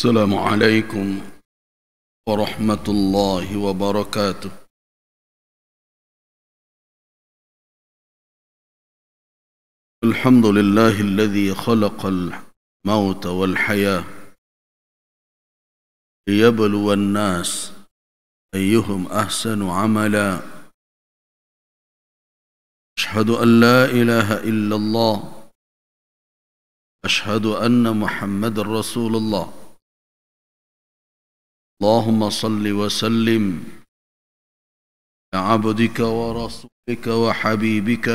السلام عليكم ورحمة الله وبركاته. الحمد لله الذي خلق الموت والحياة ليبلو الناس أيهم أحسن عملا. أشهد أن لا إله إلا الله، أشهد أن محمد رسول الله. اللهم صل وسلم على عبدك ورسولك وحبيبك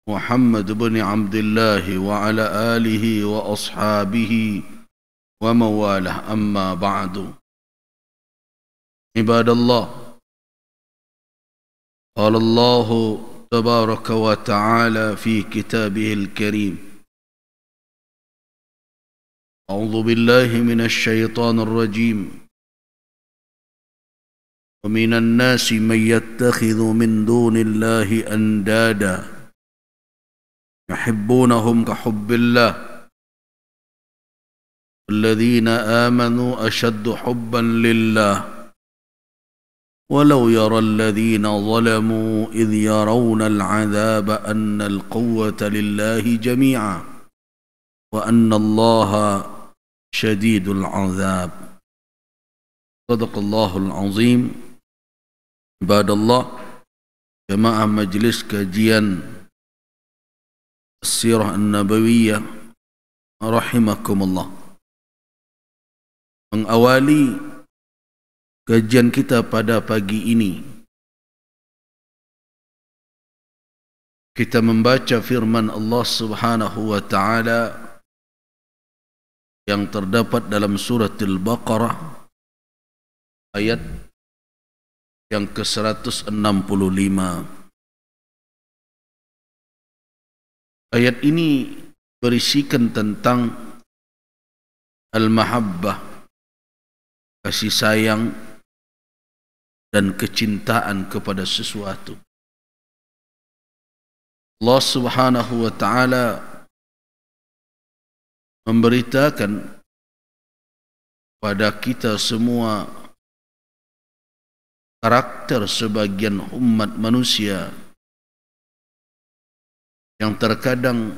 محمد بن عبد الله وعلى آله وأصحابه ومن والاه، أما بعد. عباد الله، قال الله تبارك وتعالى في كتابه الكريم: أعوذ بالله من الشيطان الرجيم. ومن الناس من يتخذ من دون الله أندادا يحبونهم كحب الله الذين آمنوا أشد حبا لله ولو يرى الذين ظلموا إذ يرون العذاب أن القوة لله جميعا وأن الله شديد العذاب. صدق الله العظيم. عباد الله، jemaah majlis kajian Sirah An-Nabawiyah rahimakumullah. Mengawali kajian kita pada pagi ini, kita membaca firman Allah Subhanahu wa taala yang terdapat dalam surat Al-Baqarah ayat yang ke-165. Ayat ini berisikan tentang al-mahabbah, kasih sayang dan kecintaan kepada sesuatu. Allah Subhanahu wa taala memberitakan pada kita semua karakter sebagian umat manusia yang terkadang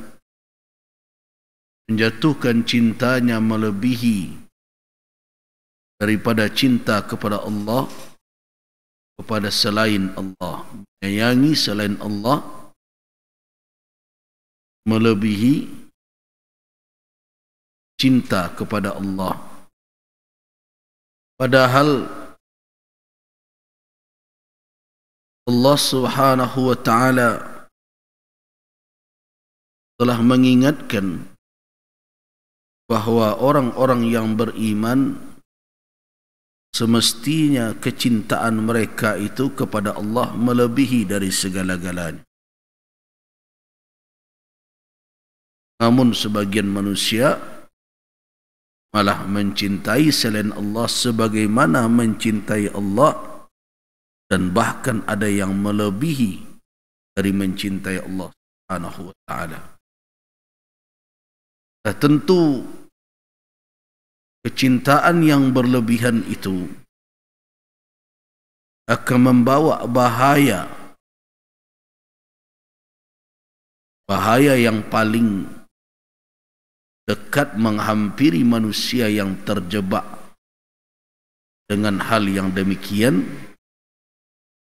menjatuhkan cintanya melebihi daripada cinta kepada Allah, kepada selain Allah, menyayangi selain Allah melebihi cinta kepada Allah. Padahal Allah Subhanahu wa taala telah mengingatkan bahawa orang-orang yang beriman semestinya kecintaan mereka itu kepada Allah melebihi dari segala-galanya. Namun sebagian manusia malah mencintai selain Allah sebagaimana mencintai Allah, dan bahkan ada yang melebihi dari mencintai Allah Subhanahu wa taala. Tentu kecintaan yang berlebihan itu akan membawa bahaya yang paling dekat menghampiri manusia yang terjebak dengan hal yang demikian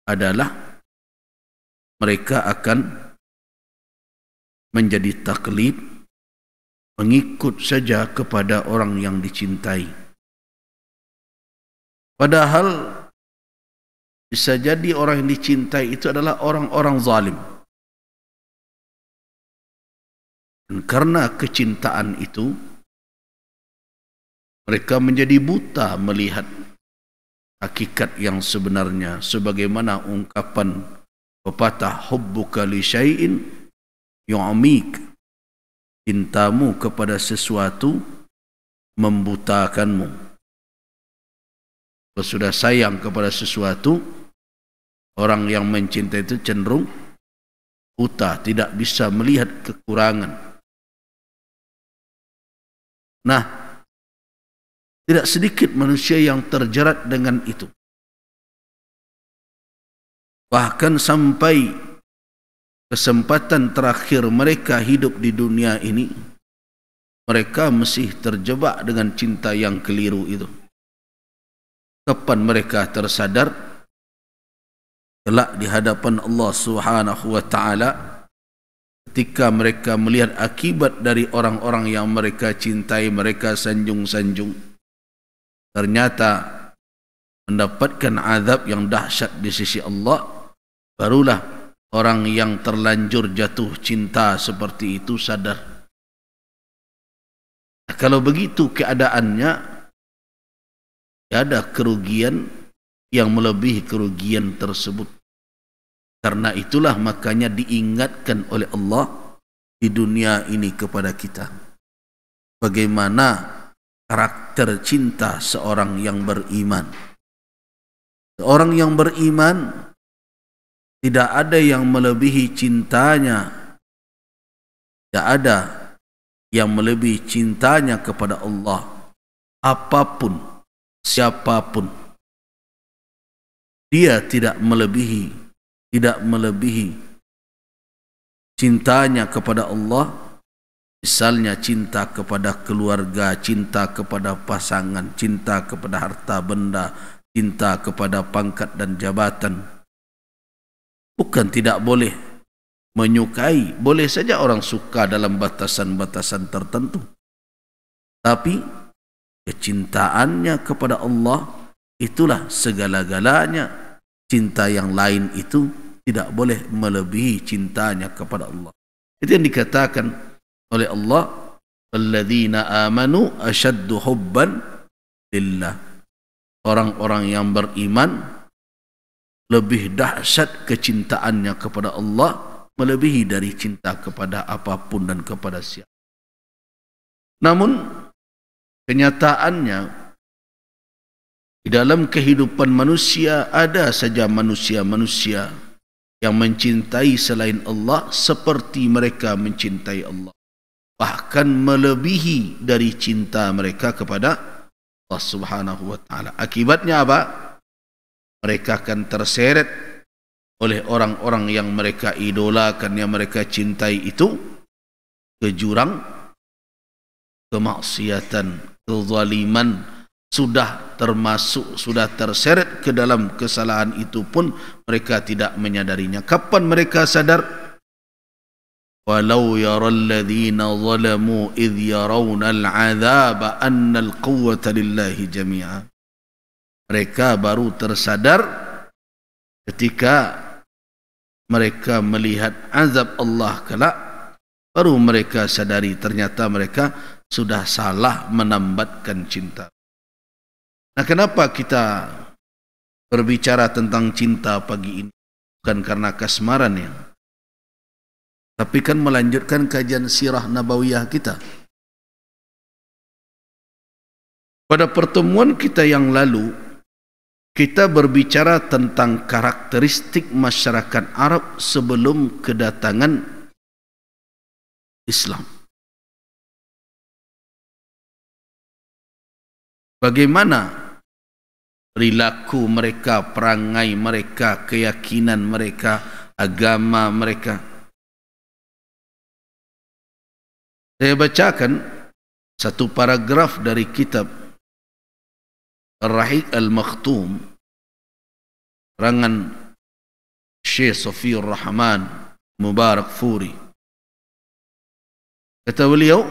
adalah mereka akan menjadi taklid, mengikut saja kepada orang yang dicintai. Padahal bisa jadi orang yang dicintai itu adalah orang-orang zalim. Dan karena kecintaan itu, mereka menjadi buta melihat hakikat yang sebenarnya, sebagaimana ungkapan pepatah, hubbuka li syai'in yu'amik, cintamu kepada sesuatu membutakanmu. Kalau sudah sayang kepada sesuatu, orang yang mencintai itu cenderung buta, tidak bisa melihat kekurangan. Nah, Tidak sedikit manusia yang terjerat dengan itu. Bahkan sampai kesempatan terakhir mereka hidup di dunia ini, mereka masih terjebak dengan cinta yang keliru itu. Kapan mereka tersadar? Kelak di hadapan Allah Subhanahu wa taala, ketika mereka melihat akibat dari orang-orang yang mereka cintai, mereka sanjung-sanjung, ternyata mendapatkan azab yang dahsyat di sisi Allah, barulah orang yang terlanjur jatuh cinta seperti itu sadar. Kalau begitu keadaannya, ada kerugian yang melebihi kerugian tersebut. Karena itulah makanya diingatkan oleh Allah di dunia ini kepada kita bagaimana karakter cinta seorang yang beriman. Seorang yang beriman tidak ada yang melebihi cintanya, tidak ada yang melebihi cintanya kepada Allah, apapun, siapapun. Dia tidak melebihi cintanya kepada Allah. Misalnya cinta kepada keluarga, cinta kepada pasangan, cinta kepada harta benda, cinta kepada pangkat dan jabatan. Bukan tidak boleh menyukai, boleh saja orang suka dalam batasan-batasan tertentu. Tapi kecintaannya kepada Allah itulah segala-galanya. Cinta yang lain itu tidak boleh melebihi cintanya kepada Allah. Itu yang dikatakan oleh Allah, alladzina amanu ashaddu hubban lillah. Orang-orang yang beriman lebih dahsyat kecintaannya kepada Allah melebihi dari cinta kepada apapun dan kepada siapa. Namun kenyataannya di dalam kehidupan manusia ada saja manusia-manusia yang mencintai selain Allah seperti mereka mencintai Allah, bahkan melebihi dari cinta mereka kepada Allah Subhanahu wa taala. Akibatnya apa? Mereka akan terseret oleh orang-orang yang mereka idolakan, yang mereka cintai itu ke jurang kemaksiatan, kezaliman. Sudah terseret ke dalam kesalahan itu pun mereka tidak menyadarinya. Kapan mereka sadar? Walau yaral ladzina zalamu idh yarawna al-'adzaba anna al-quwwata lillahi jami'a. Mereka baru tersadar ketika mereka melihat azab Allah kelak, baru mereka sadari ternyata mereka sudah salah menambatkan cinta. Nah, kenapa kita berbicara tentang cinta pagi ini? Bukan karena kasmaran ya, tapi kan melanjutkan kajian sirah nabawiyah kita. Pada pertemuan kita yang lalu, kita berbicara tentang karakteristik masyarakat Arab sebelum kedatangan Islam. Bagaimana perilaku mereka, perangai mereka, keyakinan mereka, agama mereka. Saya bacakan satu paragraf dari kitab Ar-Rahiq Al-Makhtum, karangan Syekh Safiur Rahman Mubarak Furi. Kata beliau,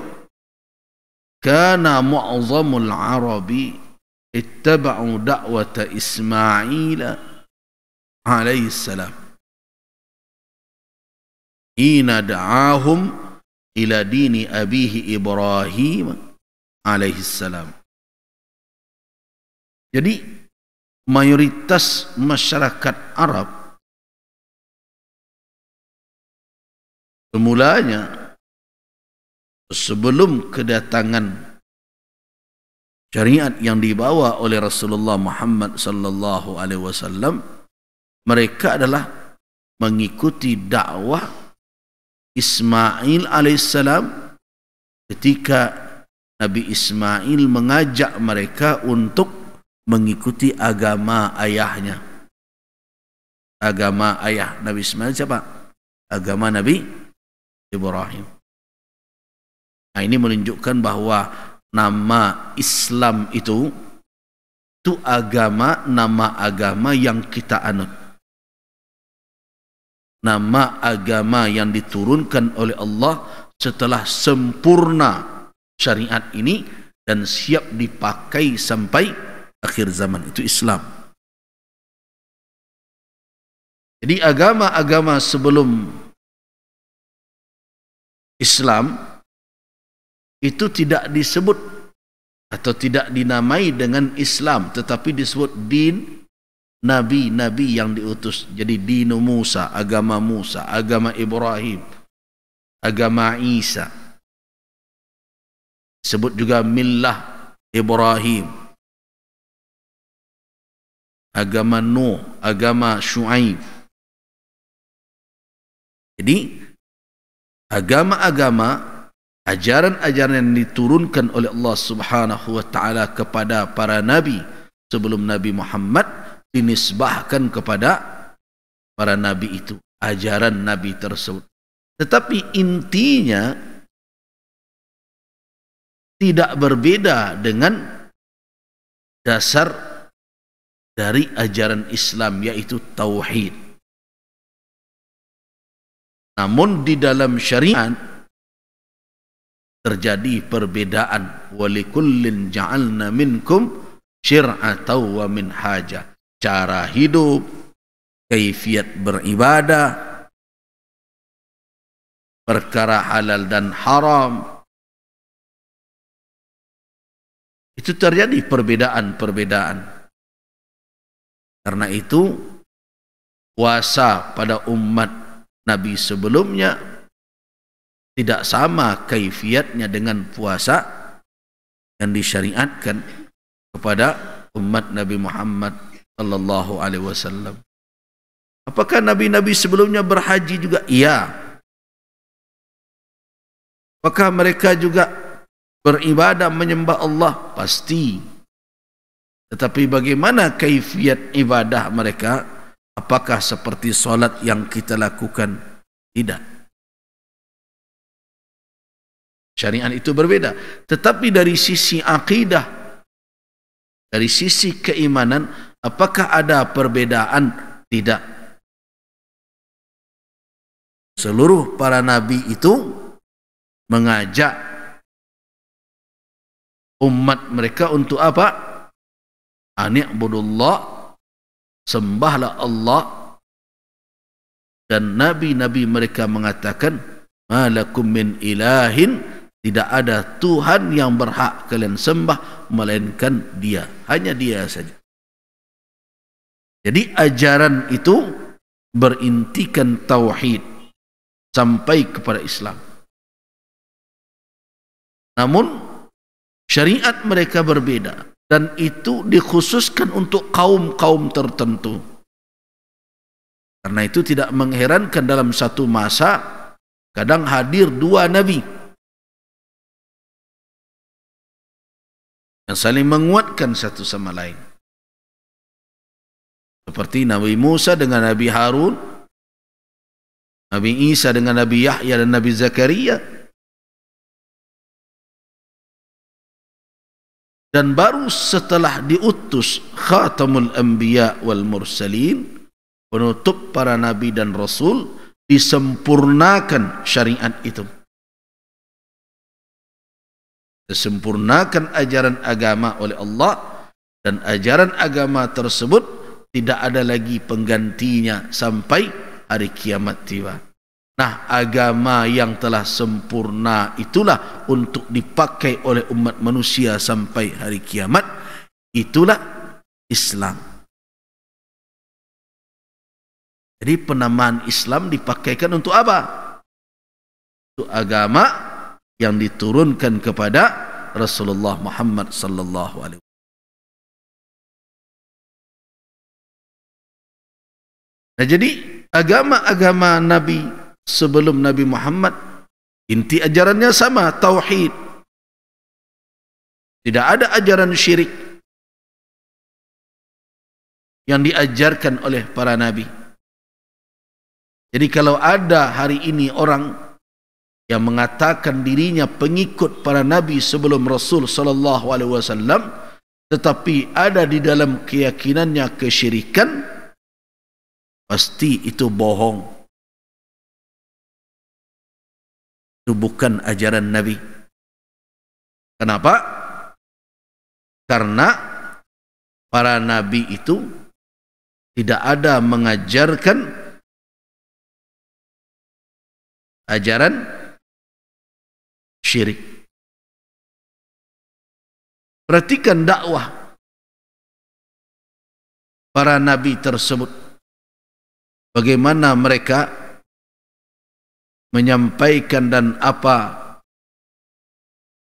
kana mu'azzamul Arabi ittaba'u da'wata Ismail alaihi salam hina da'ahum ila dini abihi Ibrahim alaihi salam. Jadi mayoritas masyarakat Arab semulanya sebelum kedatangan syariat yang dibawa oleh Rasulullah Muhammad sallallahu alaihi wasallam, mereka adalah mengikuti dakwah Ismail alaihissalam ketika Nabi Ismail mengajak mereka untuk mengikuti agama ayahnya. Agama ayah Nabi Ismail siapa? Agama Nabi Ibrahim. Nah, ini menunjukkan bahwa nama Islam itu agama, nama agama yang kita anut. Nama agama yang diturunkan oleh Allah setelah sempurna syariat ini dan siap dipakai sampai akhir zaman, itu Islam. Jadi agama-agama sebelum Islam itu tidak disebut atau tidak dinamai dengan Islam, tetapi disebut din nabi-nabi yang diutus. Jadi dinu Musa, agama Ibrahim, agama Isa. Sebut juga millah Ibrahim, agama Nuh, agama Syuaib. Jadi agama-agama, ajaran-ajaran yang diturunkan oleh Allah Subhanahu wa taala kepada para nabi sebelum Nabi Muhammad dinisbahkan kepada para nabi itu, ajaran nabi tersebut. Tetapi intinya tidak berbeda dengan dasar dari ajaran Islam, yaitu tauhid. Namun di dalam syariat terjadi perbedaan. Walikullin ja'alna minkum syir'atan wa minhaja. Cara hidup, kaifiat beribadah, perkara halal dan haram, itu terjadi perbedaan-perbedaan. Karena itu puasa pada umat Nabi sebelumnya tidak sama kaifiatnya dengan puasa yang disyariatkan kepada umat Nabi Muhammad sallallahu alaihi wasallam. Apakah nabi-nabi sebelumnya berhaji juga? Iya. Apakah mereka juga beribadah menyembah Allah? Pasti. Tetapi bagaimana kaifiat ibadah mereka? Apakah seperti solat yang kita lakukan? Tidak. Syariat itu berbeda. Tetapi dari sisi akidah, dari sisi keimanan, apakah ada perbedaan? Tidak. Seluruh para nabi itu mengajak umat mereka untuk apa? Ani'budullah, sembahlah Allah. Dan nabi-nabi mereka mengatakan, malakum min ilahin, tidak ada Tuhan yang berhak kalian sembah melainkan Dia, hanya Dia saja. Jadi ajaran itu berintikan tauhid sampai kepada Islam. Namun syariat mereka berbeda, dan itu dikhususkan untuk kaum-kaum tertentu. Karena itu tidak mengherankan dalam satu masa kadang hadir dua nabi yang saling menguatkan satu sama lain. Seperti Nabi Musa dengan Nabi Harun, Nabi Isa dengan Nabi Yahya dan Nabi Zakaria. Dan baru setelah diutus Khatamul Anbiya wal Mursalin, penutup para nabi dan rasul, disempurnakan syariat itu. Disempurnakan ajaran agama oleh Allah, dan ajaran agama tersebut tidak ada lagi penggantinya sampai hari kiamat tiba. Nah, agama yang telah sempurna itulah untuk dipakai oleh umat manusia sampai hari kiamat. Itulah Islam. Jadi penamaan Islam dipakaikan untuk apa? Untuk agama yang diturunkan kepada Rasulullah Muhammad sallallahu alaihi wasallam. Nah, jadi agama-agama Nabi sebelum Nabi Muhammad, inti ajarannya sama, tauhid. Tidak ada ajaran syirik yang diajarkan oleh para nabi. Jadi kalau ada hari ini orang yang mengatakan dirinya pengikut para nabi sebelum Rasul sallallahu alaihi wasallam, tetapi ada di dalam keyakinannya kesyirikan, pasti itu bohong. Itu bukan ajaran Nabi. Kenapa? Karena para nabi itu tidak ada mengajarkan ajaran syirik. Perhatikan dakwah para nabi tersebut. Bagaimana mereka menyampaikan dan apa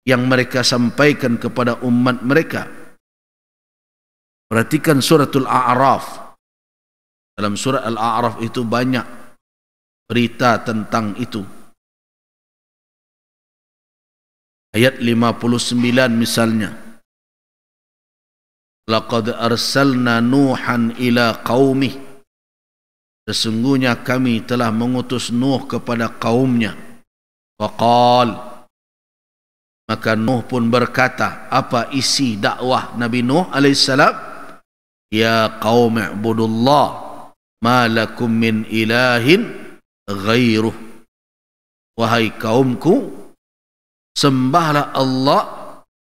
yang mereka sampaikan kepada umat mereka. Perhatikan suratul A'raf. Dalam surat Al-A'raf itu banyak berita tentang itu. Ayat 59 misalnya. Laqad arsalna Nuhan ila qaumih. Sesungguhnya kami telah mengutus Nuh kepada kaumnya. Faqal. Maka Nuh pun berkata, apa isi dakwah Nabi Nuh alaihissalam? Ya qaum i'budullah ma lakum min ilahin ghairuh. Wahai kaumku, sembahlah Allah,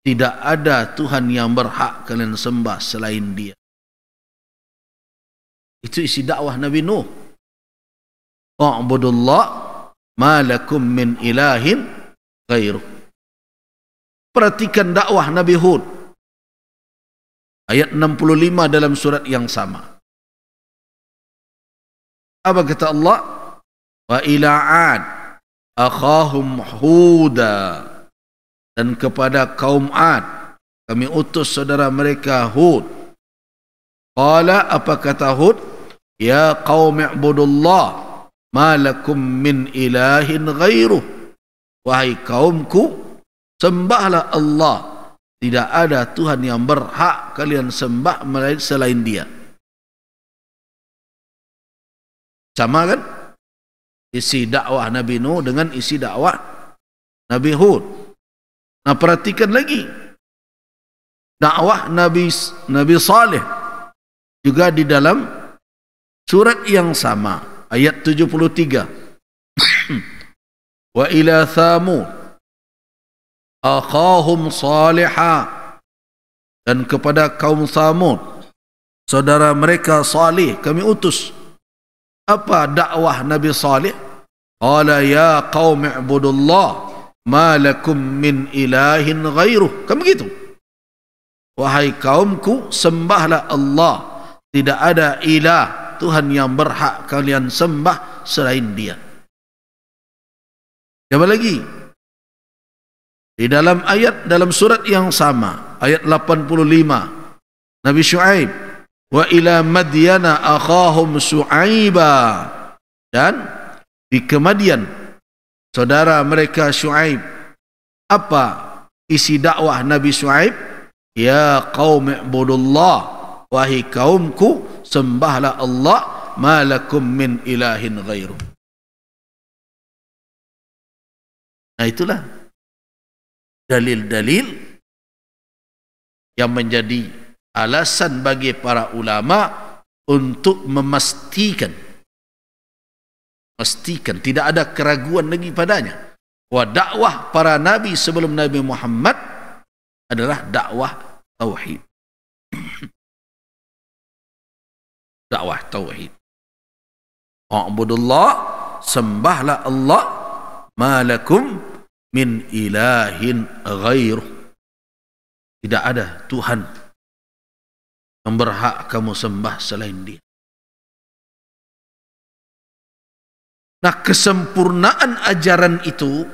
tidak ada Tuhan yang berhak kalian sembah selain Dia. Itu isi dakwah Nabi Nuh. I'budullah ma lakum min ilahin ghairuh. Perhatikan dakwah Nabi Hud. Ayat 65 dalam surat yang sama. Apa kata Allah? Wa ila 'ad akhahum Huda. Dan kepada kaum 'Ad kami utus saudara mereka Hud. Qala, apa kata Hud? Ya qaum i'budullah ma lakum min ilahin ghairuh. Wahai kaumku, sembahlah Allah, tidak ada Tuhan yang berhak kalian sembah selain Dia. Sama kan isi dakwah Nabi Nuh dengan isi dakwah Nabi Hud. Nah, perhatikan lagi dakwah Nabi Saleh juga di dalam surat yang sama, ayat 73. Wa ila Thamud akhahum Salihah. Dan kepada kaum Thamud, saudara mereka Salih kami utus. Apa dakwah Nabi Salih? Qala ya qaum i'budullah ma lakum min ilahin ghairuh. Kan begitu? Wahai kaumku, sembahlah Allah, tidak ada ilah Tuhan yang berhak kalian sembah selain Dia. Siapa lagi? Di dalam ayat, dalam surat yang sama, ayat 85, Nabi Syuaib, wa ila Madyana akhahum Syuaiba. Dan di Kemadian, saudara mereka Syuaib. Apa isi dakwah Nabi Syuaib? Ya qaum i'budullah, wahai kaumku, sembahlah Allah, ma lakum min ilahin ghairuh. Nah, itulah dalil-dalil yang menjadi alasan bagi para ulama untuk memastikan tidak ada keraguan lagi padanya, bahwa dakwah para nabi sebelum Nabi Muhammad adalah dakwah tauhid. Dakwah tauhid. I'budullah, sembahlah Allah, ma lakum min ilahin ghairuh. Tidak ada Tuhan yang berhak kamu sembah selain Dia. Nah, kesempurnaan ajaran itu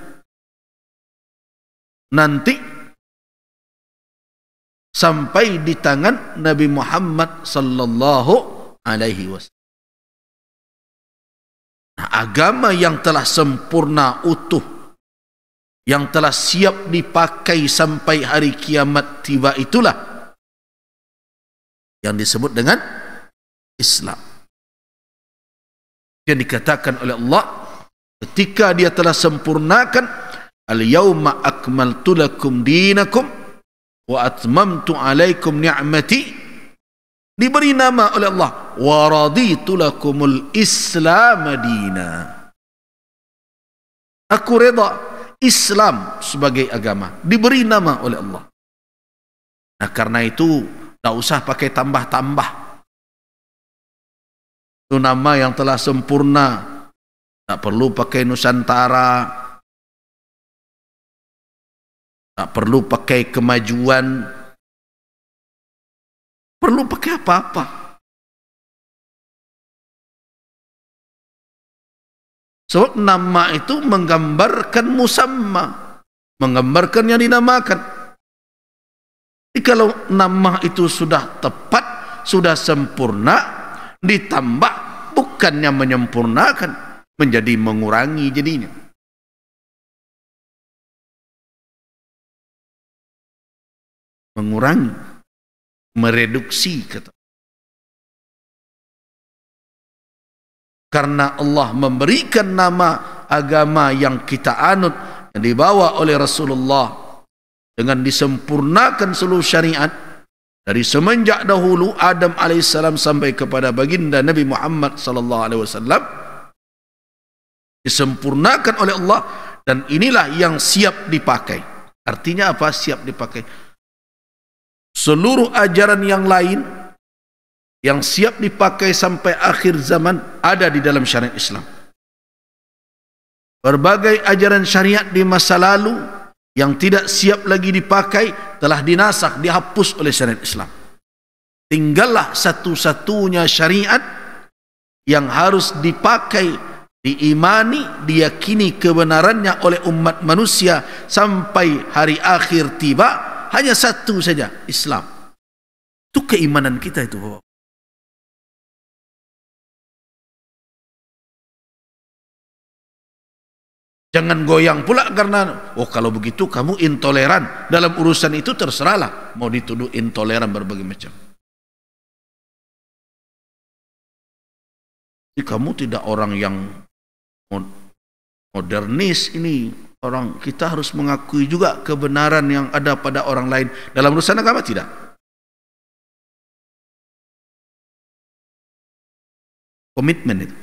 nanti sampai di tangan Nabi Muhammad sallallahu alaihi wasallam. Nah, agama yang telah sempurna utuh yang telah siap dipakai sampai hari kiamat tiba, itulah yang disebut dengan Islam. Yang dikatakan oleh Allah ketika dia telah sempurnakan, al-yawma akmaltu lakum dinakum wa atmamtu alaikum ni'mati, diberi nama oleh Allah wa raditu lakumul Islam dina. Aku reda Islam sebagai agama, diberi nama oleh Allah. Nah, karena itu tak usah pakai tambah-tambah. Itu nama yang telah sempurna, tak perlu pakai Nusantara, tak perlu pakai kemajuan, perlu pakai apa-apa. Sebab nama itu menggambarkan musamma, menggambarkan yang dinamakan. Jadi kalau nama itu sudah tepat, sudah sempurna, ditambah bukannya menyempurnakan, menjadi mengurangi jadinya. Mengurangi, mereduksi kata. Karena Allah memberikan nama agama yang kita anut, yang dibawa oleh Rasulullah dengan disempurnakan seluruh syariat dari semenjak dahulu Adam alaihissalam sampai kepada baginda Nabi Muhammad sallallahu alaihi wasallam, disempurnakan oleh Allah, dan inilah yang siap dipakai. Artinya apa? Siap dipakai. Seluruh ajaran yang lain yang siap dipakai sampai akhir zaman ada di dalam syariat Islam. Berbagai ajaran syariat di masa lalu yang tidak siap lagi dipakai telah dinasakh, dihapus oleh syariat Islam. Tinggallah satu-satunya syariat yang harus dipakai, diimani, diyakini kebenarannya oleh umat manusia sampai hari akhir tiba, hanya satu saja, Islam. Itu keimanan kita itu, Bapak. Jangan goyang pula karena, oh kalau begitu kamu intoleran. Dalam urusan itu terserahlah, mau dituduh intoleran berbagai macam. Jadi kamu tidak orang yang modernis ini. Orang kita harus mengakui juga kebenaran yang ada pada orang lain. Dalam urusan agama tidak. Komitmen itu.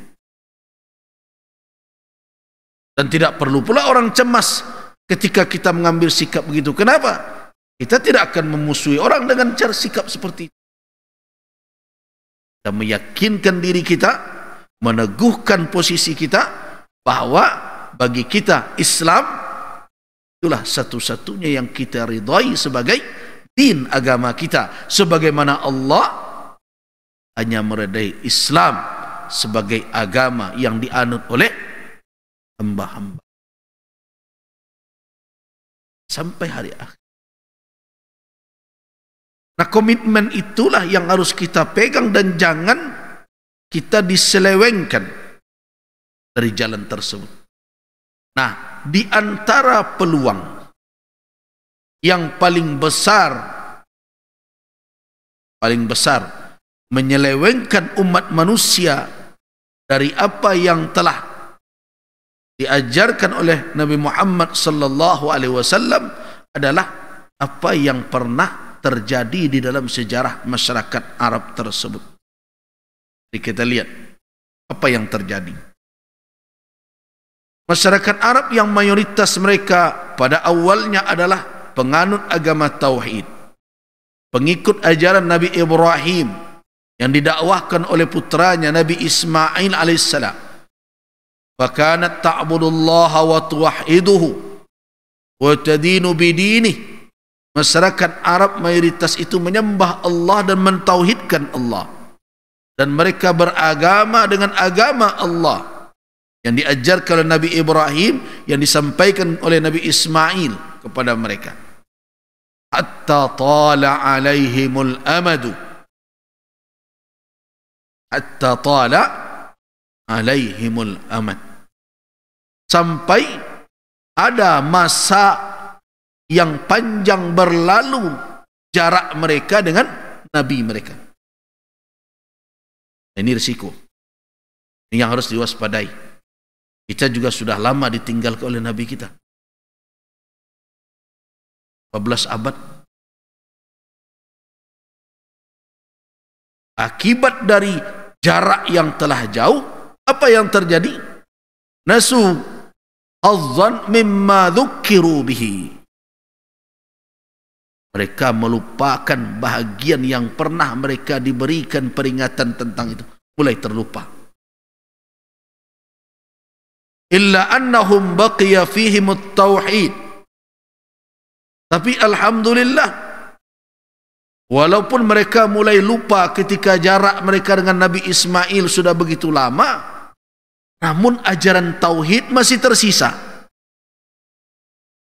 Dan tidak perlu pula orang cemas ketika kita mengambil sikap begitu. Kenapa? Kita tidak akan memusuhi orang dengan cara sikap seperti itu. Kita meyakinkan diri kita, meneguhkan posisi kita, bahwa bagi kita Islam itulah satu-satunya yang kita ridai sebagai din agama kita. Sebagaimana Allah hanya meridai Islam sebagai agama yang dianut oleh hamba-hamba sampai hari akhir. Nah, komitmen itulah yang harus kita pegang dan jangan kita diselewengkan dari jalan tersebut. Nah, di antara peluang yang paling besar menyelewengkan umat manusia dari apa yang telah diajarkan oleh Nabi Muhammad sallallahu alaihi wasallam adalah apa yang pernah terjadi di dalam sejarah masyarakat Arab tersebut. Jadi kita lihat apa yang terjadi. Masyarakat Arab yang mayoritas mereka pada awalnya adalah penganut agama tauhid, pengikut ajaran Nabi Ibrahim yang didakwahkan oleh putranya Nabi Ismail alaihissalam. Fakanat ta'budullaha wa tuwahiduhu wa tadinu bidinih. Masyarakat Arab mayoritas itu menyembah Allah dan mentauhidkan Allah, dan mereka beragama dengan agama Allah yang diajarkan oleh Nabi Ibrahim, yang disampaikan oleh Nabi Ismail kepada mereka. Hatta tala alaihimul amadu, hatta tala alaihimul amad, sampai ada masa yang panjang berlalu jarak mereka dengan Nabi mereka. Ini risiko. Ini yang harus diwaspadai. Kita juga sudah lama ditinggalkan oleh Nabi kita. 14 abad. Akibat dari jarak yang telah jauh, apa yang terjadi? Nasu hazzan mimma dzukkiru bihi. Mereka melupakan bahagian yang pernah mereka diberikan peringatan tentang itu. Mulai terlupa. Illa annahum baqiya fihimut tauhid. Tapi alhamdulillah, walaupun mereka mulai lupa ketika jarak mereka dengan Nabi Ismail sudah begitu lama, namun ajaran tauhid masih tersisa.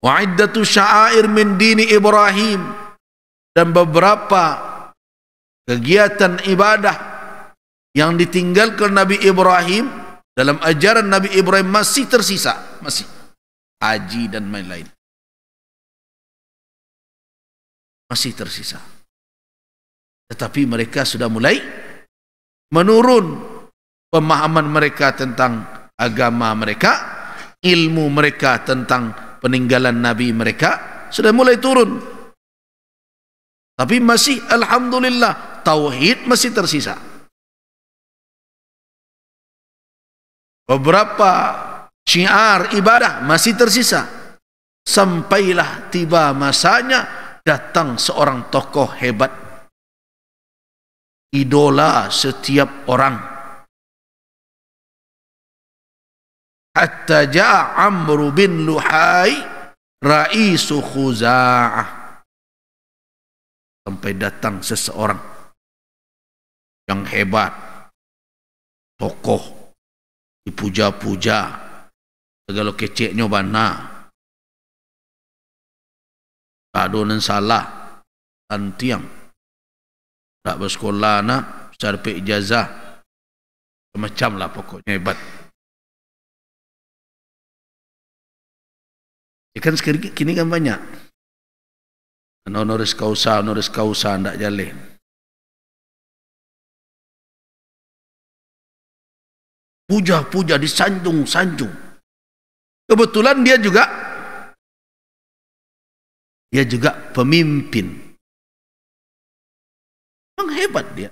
Wa iddatu sya'air min dini Ibrahim, dan beberapa kegiatan ibadah yang ditinggalkan Nabi Ibrahim dalam ajaran Nabi Ibrahim masih tersisa, masih haji dan lain-lain masih tersisa. Tetapi mereka sudah mulai menurun pemahaman mereka tentang agama mereka, ilmu mereka tentang peninggalan Nabi mereka sudah mulai turun. Tapi masih alhamdulillah tauhid masih tersisa. Beberapa syiar ibadah masih tersisa. Sampailah tiba masanya datang seorang tokoh hebat, idola setiap orang. Hatta ja'a Amr bin Luhai Raisu Khuza'ah. Sampai datang seseorang yang hebat, tokoh, dipuja-puja, segala keceknya bana, adonan salah, antiang, tak bersekolah nak, sarpe ijazah, macam lah pokoknya hebat. Ikan sekarang kini kan banyak. Honoris causa ndak jalan. Puja-puja, disanjung-sanjung. Kebetulan dia juga pemimpin. Memang hebat dia.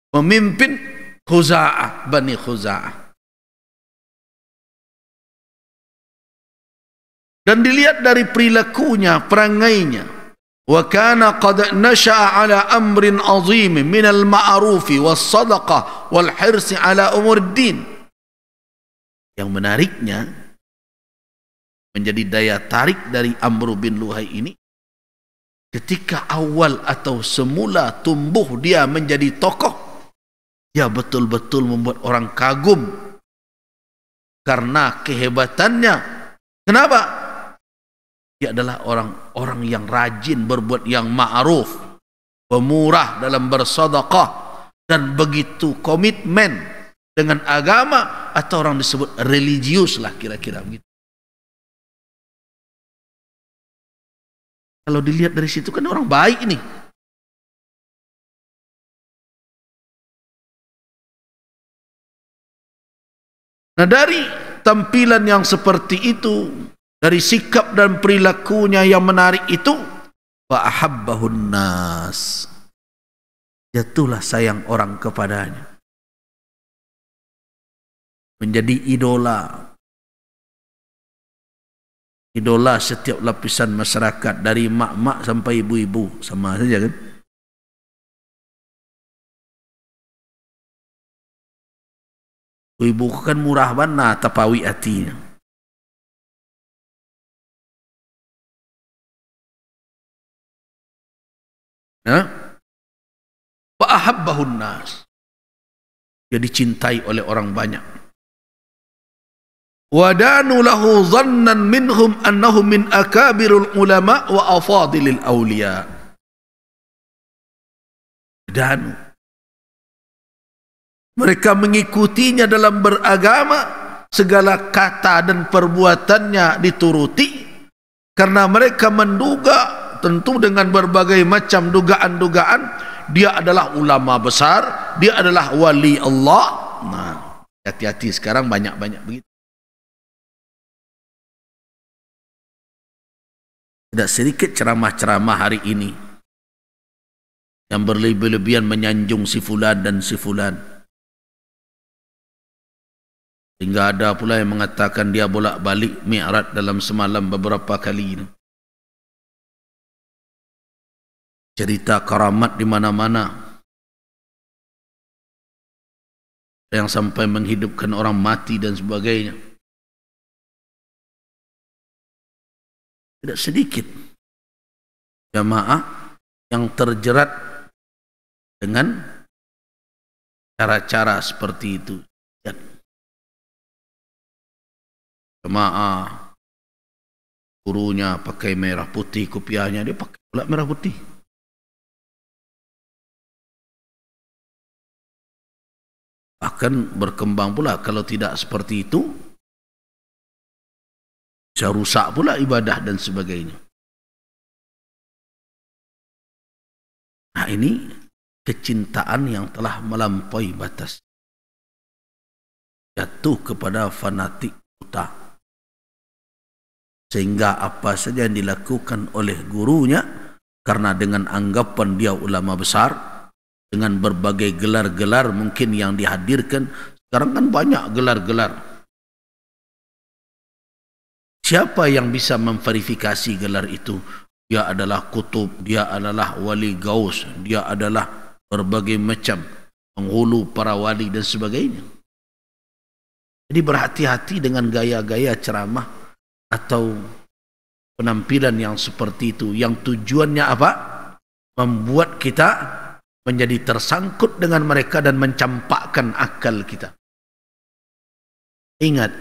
Pemimpin Khuza'ah, Bani Khuza'ah. Dan dilihat dari perilakunya, perangainya. Wa kana qad nasha'a ala amrin azim min al-ma'rufi was-sadaqah wal-hirsi ala umuriddin. Yang menariknya, menjadi daya tarik dari Amr bin Luhai ini, ketika awal atau semula tumbuh dia menjadi tokoh, dia betul-betul membuat orang kagum karena kehebatannya. Kenapa? Dia adalah orang-orang yang rajin berbuat yang ma'ruf, pemurah dalam bersedekah, dan begitu komitmen dengan agama, atau orang disebut religius lah kira-kira begitu. Kalau dilihat dari situ kan orang baik ini. Nah, dari tampilan yang seperti itu, dari sikap dan perilakunya yang menarik itu, wa ahabbahun nas, jatuhlah sayang orang kepadanya, menjadi idola setiap lapisan masyarakat, dari mak-mak sampai ibu-ibu, sama saja kan. Ibu kan murah bana tapawi hatinya. Wa ahabbahun nas, dia dicintai oleh orang banyak. Wa danu lahu dhannan minhum annahum min akabirul ulama wa afadilil awliya. Dan mereka mengikutinya dalam beragama segala kata dan perbuatannya dituruti, karena mereka menduga, tentu dengan berbagai macam dugaan-dugaan, dia adalah ulama besar, dia adalah wali Allah. Nah, hati-hati sekarang banyak-banyak begitu. Tidak sedikit ceramah-ceramah hari ini yang berlebih-lebihan menyanjung si fulan dan si fulan. Hingga ada pula yang mengatakan dia bolak-balik mi'raj dalam semalam beberapa kali. Cerita karamat di mana-mana, yang sampai menghidupkan orang mati dan sebagainya. Tidak sedikit jamaah yang terjerat dengan cara-cara seperti itu. Jemaah gurunya pakai merah putih, kopiahnya dia pakai pula merah putih. Bahkan berkembang pula kalau tidak seperti itu bisa rusak pula ibadah dan sebagainya. Nah, ini kecintaan yang telah melampaui batas, jatuh kepada fanatik buta, sehingga apa saja yang dilakukan oleh gurunya karena dengan anggapan dia ulama besar, dengan berbagai gelar-gelar mungkin yang dihadirkan. Sekarang kan banyak gelar-gelar. Siapa yang bisa memverifikasi gelar itu? Dia adalah kutub, dia adalah wali gaus, dia adalah berbagai macam penghulu para wali dan sebagainya. Jadi berhati-hati dengan gaya-gaya ceramah atau penampilan yang seperti itu, yang tujuannya apa? Membuat kita menjadi tersangkut dengan mereka dan mencampakkan akal kita. Ingat,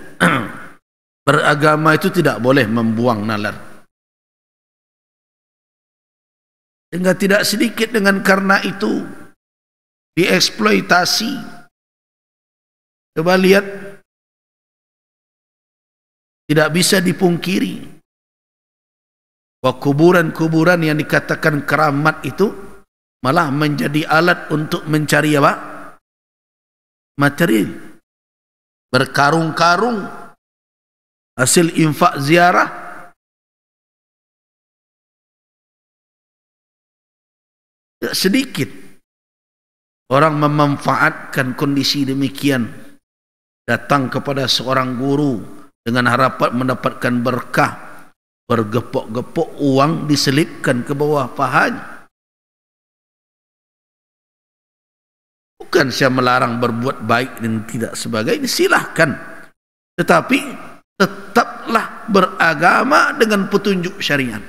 beragama itu tidak boleh membuang nalar. Sehingga tidak sedikit dengan karena itu dieksploitasi. Coba lihat, tidak bisa dipungkiri bahwa kuburan-kuburan yang dikatakan keramat itu malah menjadi alat untuk mencari apa? Materi. Berkarung-karung hasil infak ziarah. Tidak sedikit orang memanfaatkan kondisi demikian, datang kepada seorang guru dengan harapan mendapatkan berkah, bergepok-gepok uang diselipkan ke bawah pahanya. Bukan saya melarang berbuat baik dan tidak sebagainya, silahkan, tetapi tetaplah beragama dengan petunjuk syariat.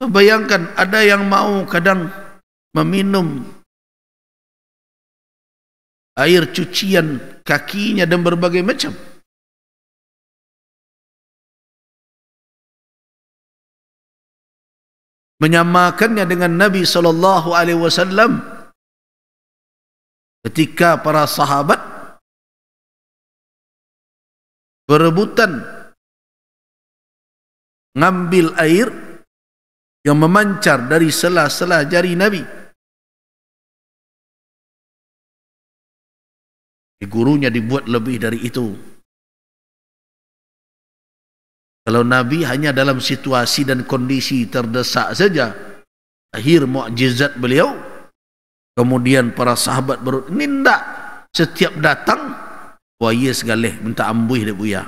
Bayangkan ada yang mau kadang meminum air cucian kakinya dan berbagai macam. Menyamakannya dengan Nabi SAW ketika para sahabat berebutan ngambil air yang memancar dari sela-sela jari Nabi. Gurunya dibuat lebih dari itu. Kalau Nabi hanya dalam situasi dan kondisi terdesak saja, akhir mukjizat beliau, kemudian para sahabat ini tidak setiap datang, wah iya segala minta ambuh dia buya.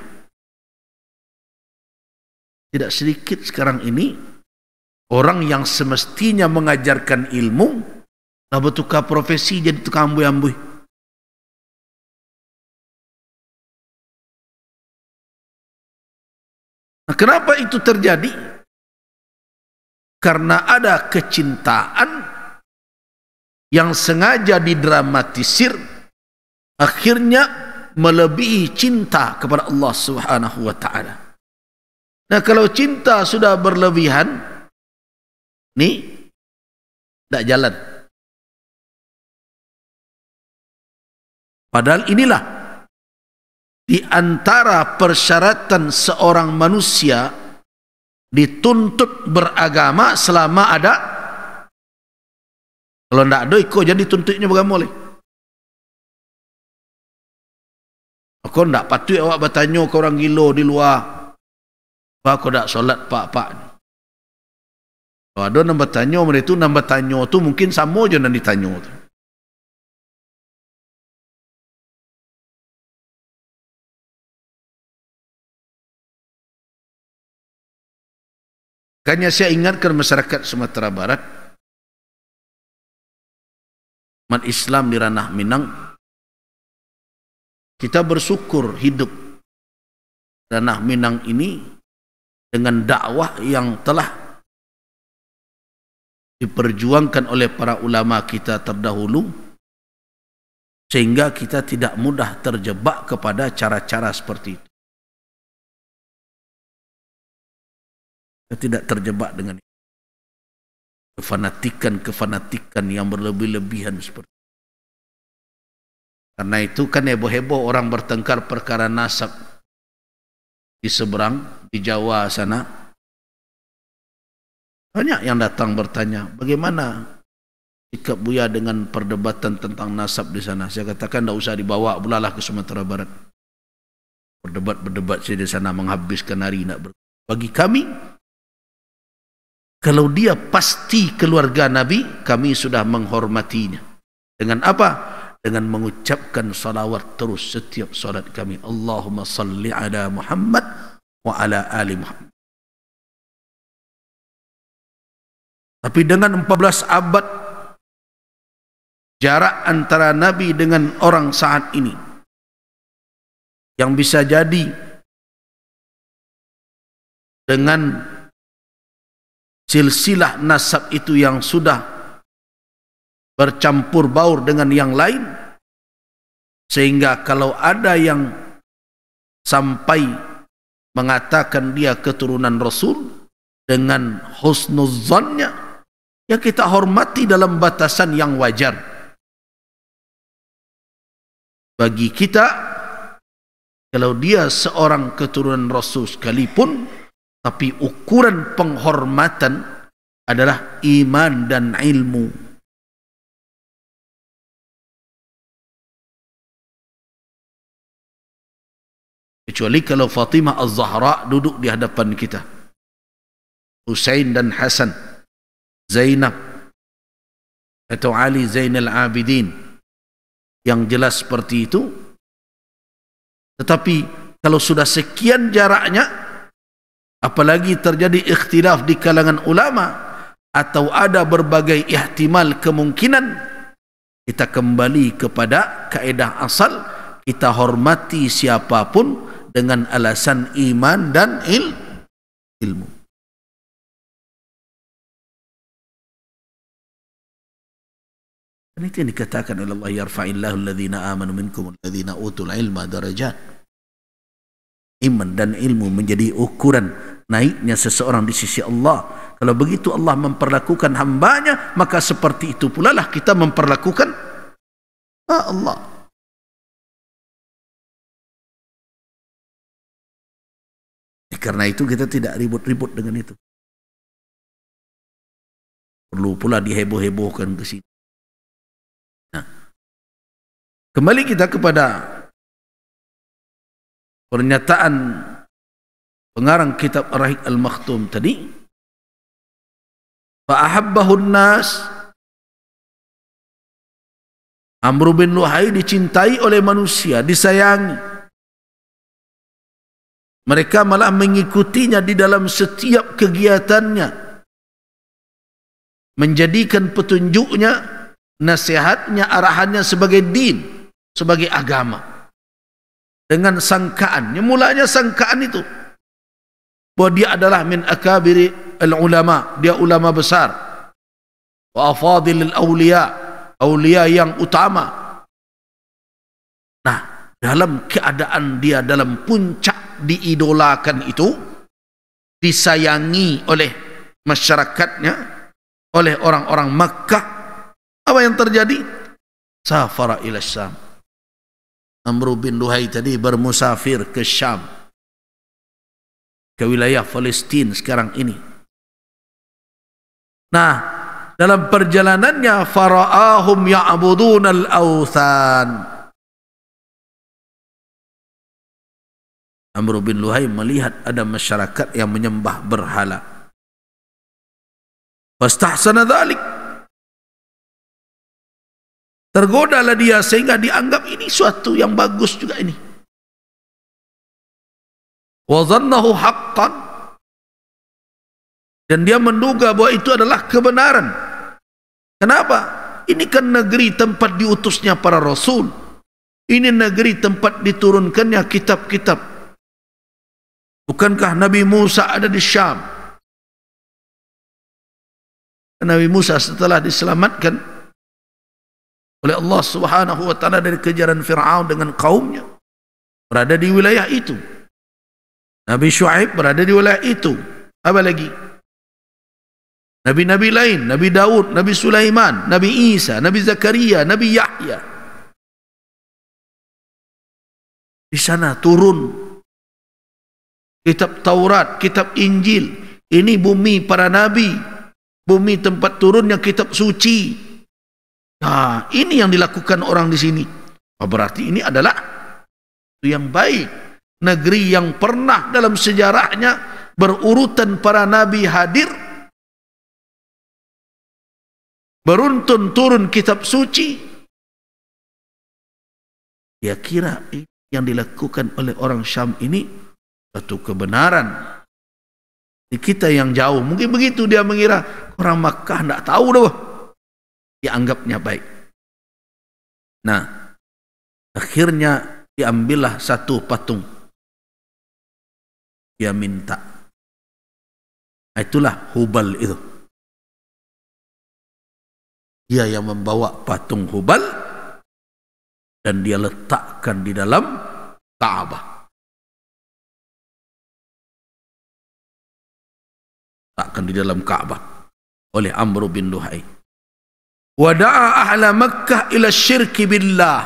Tidak sedikit sekarang ini orang yang semestinya mengajarkan ilmu, lah bertukar profesi jadi tukang ambuh-ambuh. Nah, kenapa itu terjadi? Karena ada kecintaan yang sengaja didramatisir, akhirnya melebihi cinta kepada Allah Subhanahu wa taala. Nah, kalau cinta sudah berlebihan, nih tidak jalan. Padahal inilah di antara persyaratan seorang manusia dituntut beragama selama ada. Kalau tidak ada, ikut jadi tuntutnya beragama boleh. Kau tidak patut awak bertanya ke orang gila di luar, apa kau tak solat pak-pak. Kalau ada nak bertanya mereka tu, nak bertanya tu mungkin sama je nak ditanya tu. Makanya saya ingatkan masyarakat Sumatera Barat, umat Islam di ranah Minang, kita bersyukur hidup ranah Minang ini dengan dakwah yang telah diperjuangkan oleh para ulama kita terdahulu, sehingga kita tidak mudah terjebak kepada cara-cara seperti itu. Kita tidak terjebak dengan kefanatikan yang berlebih-lebihan seperti itu. Karena itu kan heboh-heboh orang bertengkar perkara nasab di seberang, di Jawa sana. Banyak yang datang bertanya, bagaimana sikap Buya dengan perdebatan tentang nasab di sana? Saya katakan tidak usah dibawa pula ke Sumatera Barat. Berdebat saya di sana menghabiskan hari nak bagi kami, kalau dia pasti keluarga Nabi, kami sudah menghormatinya. Dengan apa? Dengan mengucapkan salawat terus setiap salat kami. Allahumma salli ala Muhammad wa ala ali Muhammad. Tapi dengan 14 abad jarak antara Nabi dengan orang saat ini, yang bisa jadi dengan silsilah nasab itu yang sudah bercampur baur dengan yang lain, sehingga kalau ada yang sampai mengatakan dia keturunan Rasul dengan husnuzannya, ya kita hormati dalam batasan yang wajar. Bagi kita, kalau dia seorang keturunan Rasul sekalipun, tapi ukuran penghormatan adalah iman dan ilmu. Kecuali kalau Fatimah Az-Zahra duduk di hadapan kita, Husain dan Hasan, Zainab atau Ali Zainal Abidin, yang jelas seperti itu. Tetapi kalau sudah sekian jaraknya, apalagi terjadi ikhtilaf di kalangan ulama atau ada berbagai ihtimal kemungkinan, kita kembali kepada kaedah asal, kita hormati siapapun dengan alasan iman dan ilmu. Dan itu yang dikatakan oleh Allah, yarfa'illahu alladhina amanu minkum alladhina utul ilma darajat. Iman dan ilmu menjadi ukuran naiknya seseorang di sisi Allah. Kalau begitu Allah memperlakukan hambanya, maka seperti itu pula lah kita memperlakukan Allah. Karena itu kita tidak ribut-ribut dengan itu. Perlu pula diheboh-hebohkan ke sini. Nah, kembali kita kepada pernyataan pengarang kitab Ar-Rahiq Al-Makhtum tadi. Fa'ahabbahun nas, Amr bin Luhai dicintai oleh manusia, disayangi. Mereka malah mengikutinya di dalam setiap kegiatannya, menjadikan petunjuknya, nasihatnya, arahannya sebagai din, sebagai agama, dengan sangkaan. Mulanya sangkaan itu bahwa dia adalah min akabiri al-ulama, dia ulama besar, wa afadilil awliya, awliya yang utama. Nah, dalam keadaan dia dalam puncak diidolakan itu, disayangi oleh masyarakatnya, oleh orang-orang Makkah, apa yang terjadi? Safara ila Syam, Amr bin Luhai tadi bermusafir ke Syam, ke wilayah Palestin sekarang ini. Nah, dalam perjalanannya fara'ahum ya'budunal awthan. Amr bin Luhai melihat ada masyarakat yang menyembah berhala. Fastahsana dhalik. Tergodalah dia sehingga dianggap ini suatu yang bagus juga ini. Wa dhannahu haqqan. Dan dia menduga bahwa itu adalah kebenaran. Kenapa? Ini kan negeri tempat diutusnya para rasul. Ini negeri tempat diturunkannya kitab-kitab. Bukankah Nabi Musa ada di Syam? Nabi Musa setelah diselamatkan oleh Allah Subhanahu wa taala dari kejaran Firaun dengan kaumnya, berada di wilayah itu. Nabi Syuaib berada di wilayah itu. Apa lagi? Nabi-nabi lain, Nabi Daud, Nabi Sulaiman, Nabi Isa, Nabi Zakaria, Nabi Yahya. Di sana turun kitab Taurat, kitab Injil. Ini bumi para nabi, bumi tempat turunnya kitab suci. Nah, ini yang dilakukan orang di sini. Berarti ini adalah yang baik. Negeri yang pernah dalam sejarahnya berurutan para nabi hadir, beruntun turun kitab suci. Dia kira yang dilakukan oleh orang Syam ini satu kebenaran. Di kita yang jauh mungkin begitu, dia mengira orang Makkah tidak tahu dah, dia anggapnya baik. Nah, akhirnya diambillah satu patung, dia minta. Itulah Hubal itu. Dia yang membawa patung Hubal dan dia letakkan di dalam Ka'bah. Letakkan di dalam Ka'bah oleh Amr bin Luhai. Wada'a ahla Makkah ila syirki billah.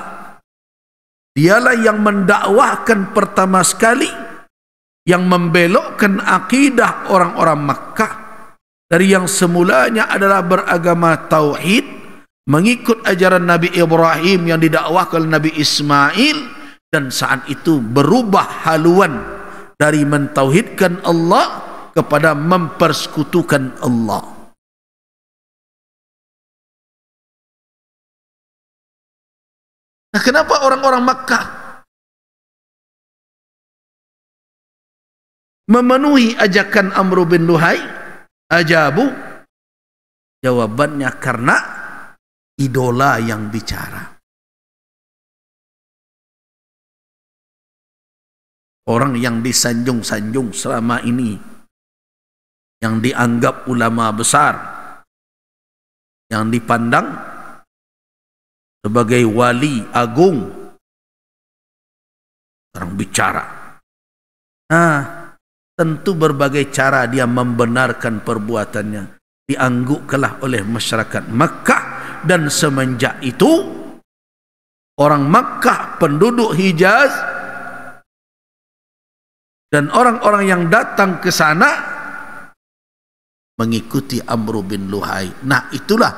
Dialah yang mendakwahkan pertama sekali, yang membelokkan akidah orang-orang Makkah dari yang semulanya adalah beragama tauhid, mengikut ajaran Nabi Ibrahim yang didakwahkan oleh Nabi Ismail, dan saat itu berubah haluan dari mentauhidkan Allah kepada mempersekutukan Allah. Nah, kenapa orang-orang Makkah memenuhi ajakan Amr bin Luhai? Ajabu. Jawabannya karena idola yang bicara. Orang yang disanjung-sanjung selama ini, yang dianggap ulama besar, yang dipandang sebagai wali agung, orang bicara. Nah, tentu berbagai cara dia membenarkan perbuatannya. Diangguklah oleh masyarakat Makkah, dan semenjak itu orang Makkah, penduduk Hijaz, dan orang-orang yang datang ke sana mengikuti Amr bin Luhai. Nah, itulah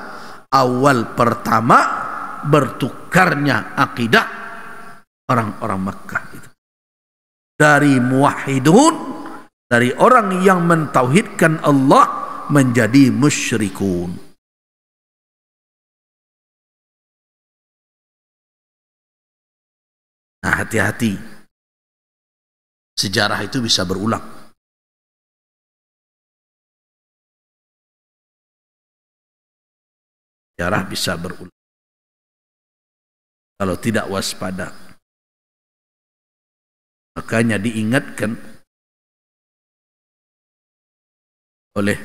awal pertama bertukarnya akidah orang-orang Makkah itu. Dari muwahhidun, dari orang yang mentauhidkan Allah, menjadi musyrikun. Nah, hati-hati. Sejarah itu bisa berulang. Sejarah bisa berulang kalau tidak waspada. Makanya diingatkan oleh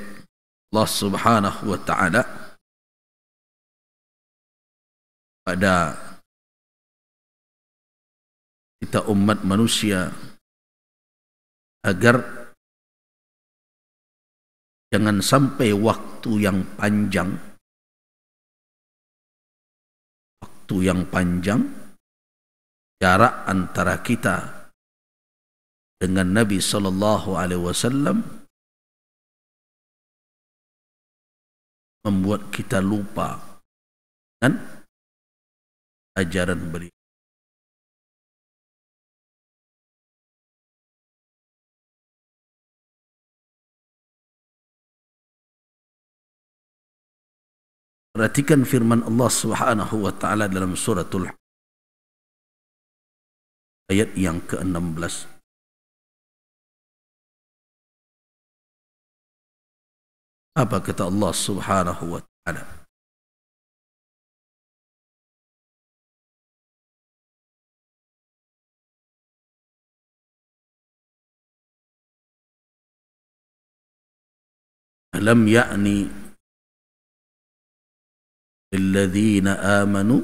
Allah Subhanahu wa ta'ala pada kita umat manusia, agar jangan sampai waktu yang panjang jarak antara kita dengan Nabi sallallahu alaihi wasallam membuat kita lupa dan ajaran beliau. Perhatikan firman Allah Subhanahu wa taala dalam suratul ayat yang ke-16. Apa kata Allah Subhanahu wa taala? Alam ya'ni lilladzina amanu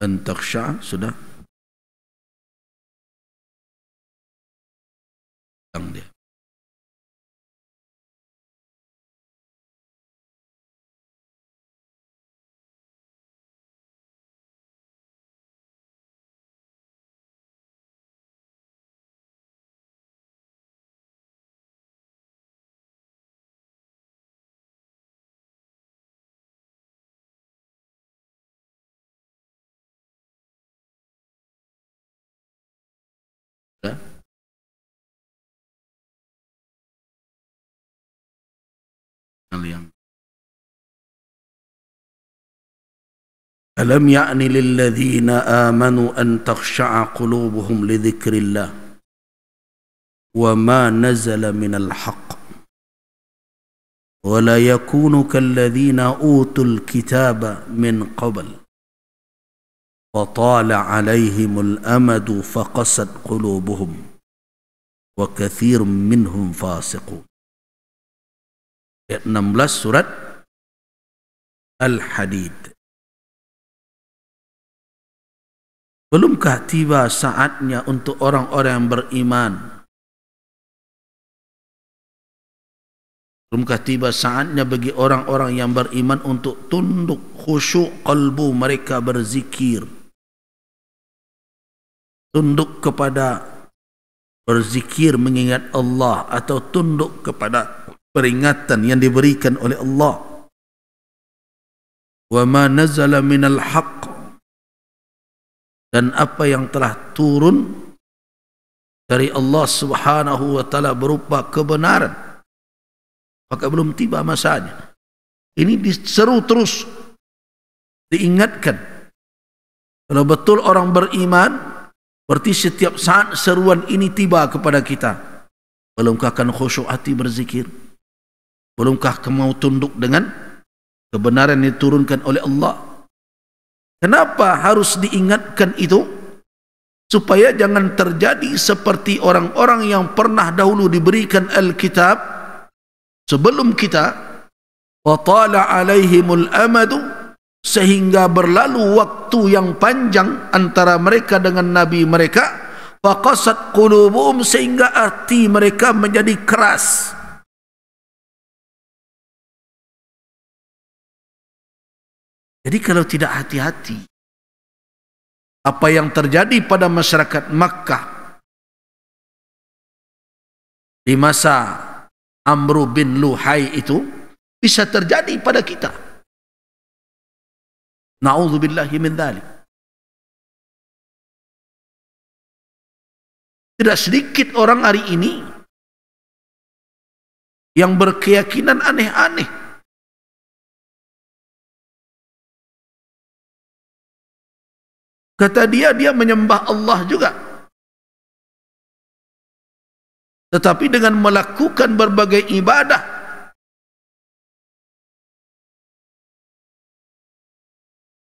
an takhsha'a, sudah yang dia. Alam ya'ni lilladzina amanu an takhsha'a qulubuhum li dzikrillah wa ma nazala minal haqq wa la yakunu kalladzina utul kitaba min qabl wa tala 'alaihimul amadu faqasat qulubuhum wa katsirun minhum fasiqun. Ayat 16 surat Al-Hadid. Belumkah tiba saatnya untuk orang-orang yang beriman? Belumkah tiba saatnya bagi orang-orang yang beriman untuk tunduk, khusyuk kalbu mereka berzikir, tunduk kepada berzikir mengingat Allah, atau tunduk kepada peringatan yang diberikan oleh Allah. Wa ma nazala minal haqq, dan apa yang telah turun dari Allah Subhanahu wa taala berupa kebenaran, maka belum tiba masanya. Ini diseru terus, diingatkan. Kalau betul orang beriman, berarti setiap saat seruan ini tiba kepada kita. Belumkah akan khusyuk hati berzikir? Belumkah kamu tunduk dengan kebenaran yang diturunkan oleh Allah? Kenapa harus diingatkan itu? Supaya jangan terjadi seperti orang-orang yang pernah dahulu diberikan Alkitab sebelum kita. Wa tala alaihimul amadu, sehingga berlalu waktu yang panjang antara mereka dengan Nabi mereka. Faqasat qulubuhum, sehingga hati mereka menjadi keras. Jadi kalau tidak hati-hati, apa yang terjadi pada masyarakat Makkah di masa Amr bin Luhai itu bisa terjadi pada kita. Na'udzubillahi min dzalik. Tidak sedikit orang hari ini yang berkeyakinan aneh-aneh. Kata dia menyembah Allah juga, tetapi dengan melakukan berbagai ibadah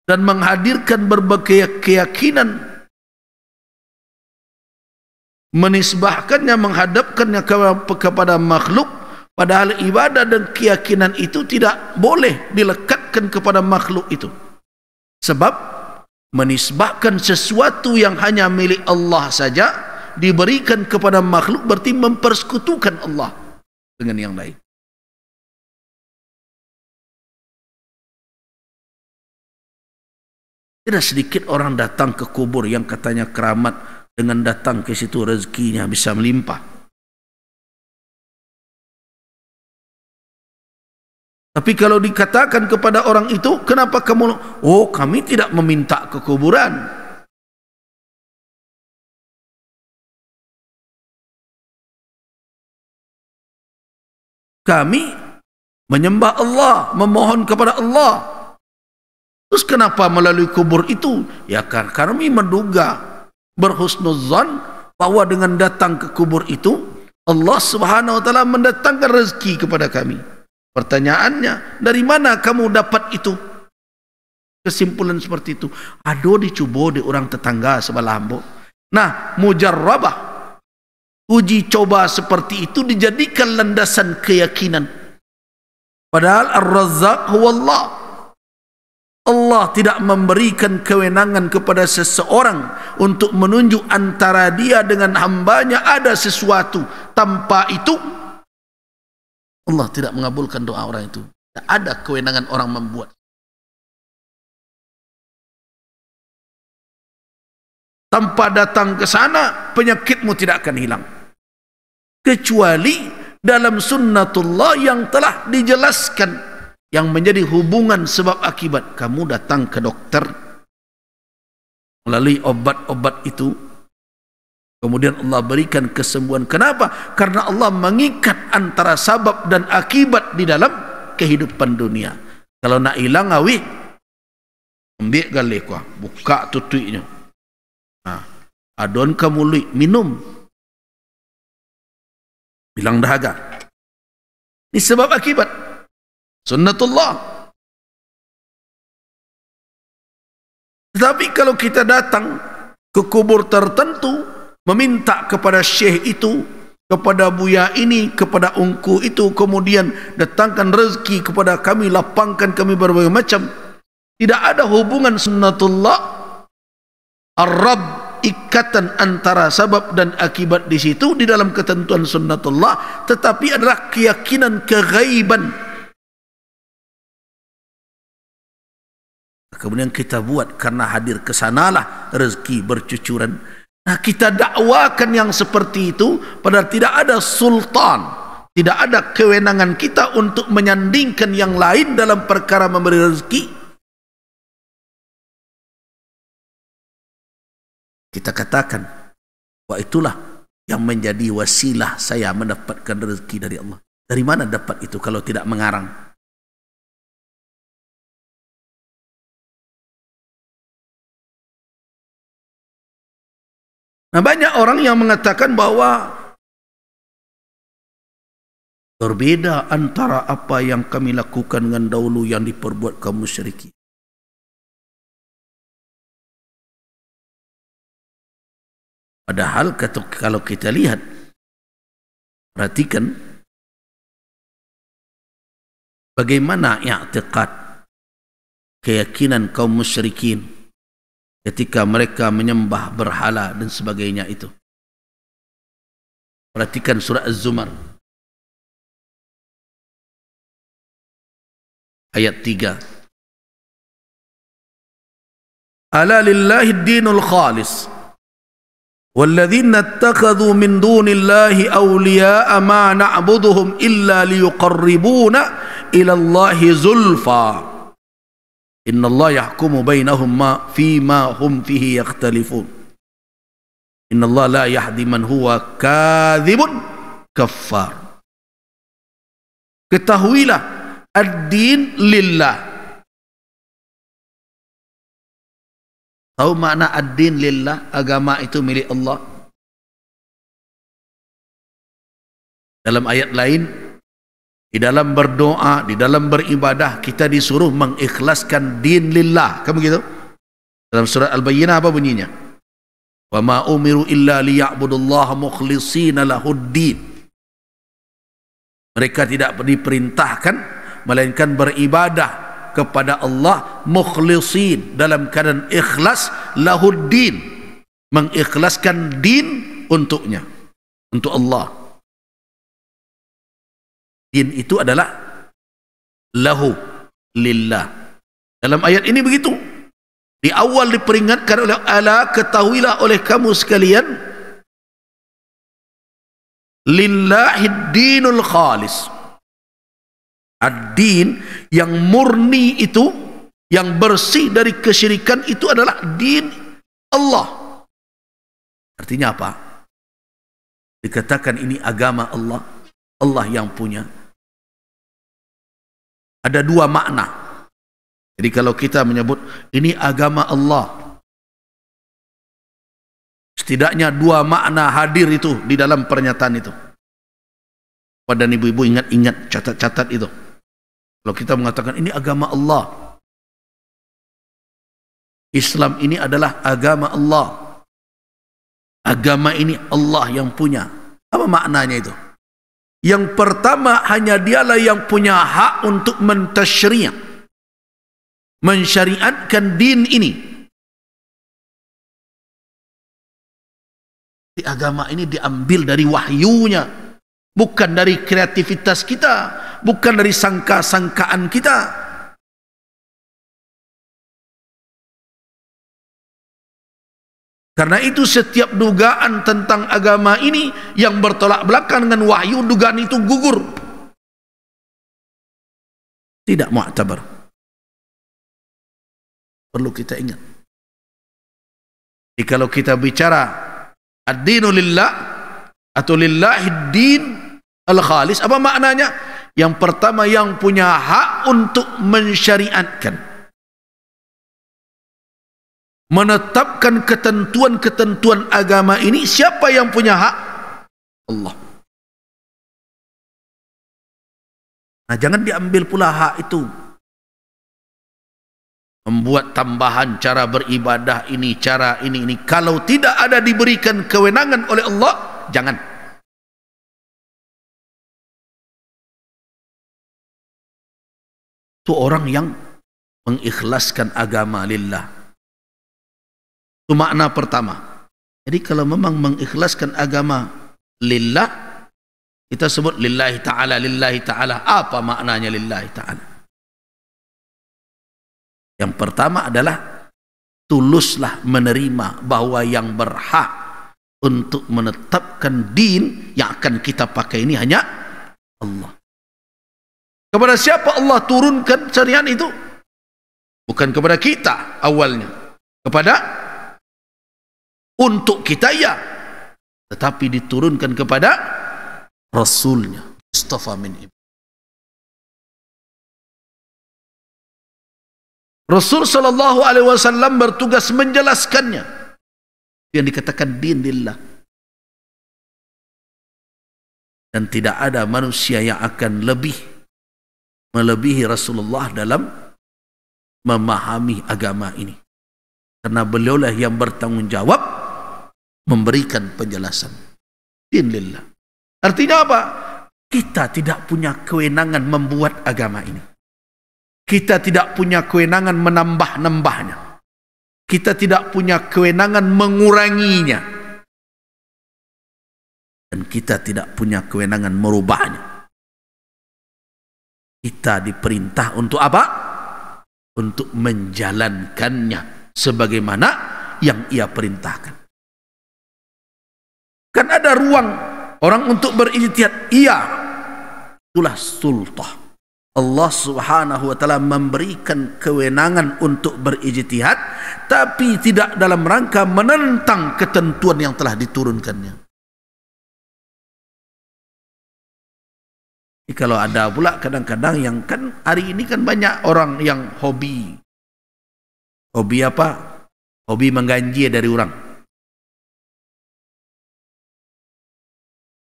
dan menghadirkan berbagai keyakinan, menisbahkannya, menghadapkannya kepada makhluk, padahal ibadah dan keyakinan itu tidak boleh dilekatkan kepada makhluk itu. Sebab menisbahkan sesuatu yang hanya milik Allah saja diberikan kepada makhluk berarti mempersekutukan Allah dengan yang lain. Tidak sedikit orang datang ke kubur yang katanya keramat, dengan datang ke situ rezekinya bisa melimpah. Tapi kalau dikatakan kepada orang itu, kenapa kamu? Oh, kami tidak meminta ke kuburan. Kami menyembah Allah, memohon kepada Allah. Terus kenapa melalui kubur itu? Ya karena kami menduga, berhusnuzan, bahwa dengan datang ke kubur itu Allah Subhanahu wa taala mendatangkan rezeki kepada kami. Pertanyaannya, dari mana kamu dapat itu? Kesimpulan seperti itu, ado dicubo di orang tetangga sebelah ambo. Nah, mujarrabah, uji coba seperti itu dijadikan landasan keyakinan. Padahal Ar-Razzaq huwa Allah. Allah tidak memberikan kewenangan kepada seseorang untuk menunjuk antara dia dengan hambanya ada sesuatu. Tanpa itu Allah tidak mengabulkan doa orang itu. Tidak ada kewenangan orang membuat. Tanpa datang ke sana, penyakitmu tidak akan hilang. Kecuali dalam sunnatullah yang telah dijelaskan, yang menjadi hubungan sebab akibat. Kamu datang ke dokter melalui obat-obat itu, kemudian Allah berikan kesembuhan. Kenapa? Karena Allah mengikat antara sebab dan akibat di dalam kehidupan dunia. Kalau nak hilang awi, ambil gali kuah, buka tutuinya. Nah, adon kamu lui minum, bilang dahaga. Ini sebab akibat. Sunnatullah. Tetapi kalau kita datang ke kubur tertentu, meminta kepada syekh itu, kepada buya ini, kepada ungku itu, kemudian datangkan rezeki kepada kami, lapangkan kami berbagai macam. Tidak ada hubungan sunnatullah, Ar-Rabb, ikatan antara sebab dan akibat di situ di dalam ketentuan sunnatullah, tetapi adalah keyakinan keghaiban. Kemudian kita buat karena hadir ke sanalah rezeki bercucuran. Nah, kita dakwakan yang seperti itu, padahal tidak ada sultan, tidak ada kewenangan kita untuk menyandingkan yang lain dalam perkara memberi rezeki. Kita katakan, wah itulah yang menjadi wasilah saya mendapatkan rezeki dari Allah. Dari mana dapat itu kalau tidak mengarang? Nah, banyak orang yang mengatakan bahwa berbeda antara apa yang kami lakukan dengan dahulu yang diperbuat kaum musyrikin. Padahal kalau kita lihat, perhatikan bagaimana i'tiqad, keyakinan kaum musyrikin ketika mereka menyembah berhala dan sebagainya itu. Perhatikan surah Az-Zumar ayat 3. Ala lillahi ad-dinul khalis walladzina ittakhadhu min dunillahi awliya'a ma na'buduhum illa liyuqarribuna ila Allahi zulfa. Inna Allah yahkumu bainahum fima hum fihi yakhtalifun. Inna Allah la yahdi man huwa kadhibun kaffar. Ketahuilah, ad-din lillah. Tahu makna ad-din lillah? Agama itu milik Allah. Dalam ayat lain, di dalam berdoa, di dalam beribadah, kita disuruh mengikhlaskan din lillah. Kan begitu? Dalam surat Al-Bayyinah apa bunyinya? Wa ma umiru illa liya'budullaha mukhlishina lahuddin. Mereka tidak diperintahkan melainkan beribadah kepada Allah mukhlisin, dalam keadaan ikhlas, lahuddin, mengikhlaskan din untuknya, untuk Allah. Din itu adalah lahu, lillah. Dalam ayat ini begitu. Di awal diperingatkan oleh Allah, ketahuilah oleh kamu sekalian, lillahid dinul khalis. Ad-din yang murni itu, yang bersih dari kesyirikan itu adalah din Allah. Artinya apa? Dikatakan ini agama Allah, Allah yang punya. Ada dua makna. Jadi kalau kita menyebut ini agama Allah, setidaknya dua makna hadir itu di dalam pernyataan itu. Pada ibu-ibu ingat-ingat, catat-catat itu. Kalau kita mengatakan ini agama Allah, Islam ini adalah agama Allah, agama ini Allah yang punya. Apa maknanya itu? Yang pertama, hanya dialah yang punya hak untuk mentasyri', mensyariatkan din ini. Di agama ini diambil dari wahyunya, bukan dari kreativitas kita, bukan dari sangka-sangkaan kita. Karena itu setiap dugaan tentang agama ini yang bertolak belakang dengan wahyu, dugaan itu gugur, tidak mu'tabar. Perlu kita ingat. Jadi kalau kita bicara ad-dinu lillah atau lillahid din al-khalis, apa maknanya? Yang pertama, yang punya hak untuk mensyariatkan, menetapkan ketentuan-ketentuan agama ini. Siapa yang punya hak? Allah. Nah, jangan diambil pula hak itu, membuat tambahan cara beribadah ini, cara ini. Kalau tidak ada diberikan kewenangan oleh Allah, jangan. Itu orang yang mengikhlaskan agama lillah. Itu makna pertama. Jadi kalau memang mengikhlaskan agama lillah, kita sebut lillahi ta'ala, lillahi ta'ala. Apa maknanya lillahi ta'ala? Yang pertama adalah tuluslah menerima bahwa yang berhak untuk menetapkan din yang akan kita pakai ini hanya Allah. Kepada siapa Allah turunkan syariat itu? Bukan kepada kita awalnya. Untuk kita ya, tetapi diturunkan kepada Rasulnya, Mustafa min Ibrahim. Rasul sallallahu alaihi wasallam bertugas menjelaskannya, yang dikatakan din lillah. Dan tidak ada manusia yang akan melebihi Rasulullah dalam memahami agama ini, karena beliaulah yang bertanggung jawab memberikan penjelasan. Din lillah. Artinya apa? Kita tidak punya kewenangan membuat agama ini. Kita tidak punya kewenangan menambah-nambahnya. Kita tidak punya kewenangan menguranginya. Dan kita tidak punya kewenangan merubahnya. Kita diperintah untuk apa? Untuk menjalankannya sebagaimana yang Ia perintahkan. Kan ada ruang orang untuk berijtihad. Iya, itulah sultah. Allah subhanahu wa ta'ala memberikan kewenangan untuk berijtihad, tapi tidak dalam rangka menentang ketentuan yang telah diturunkannya. Jadi kalau ada pula kadang-kadang yang kan hari ini kan banyak orang yang hobi apa? Hobi mengganji dari orang.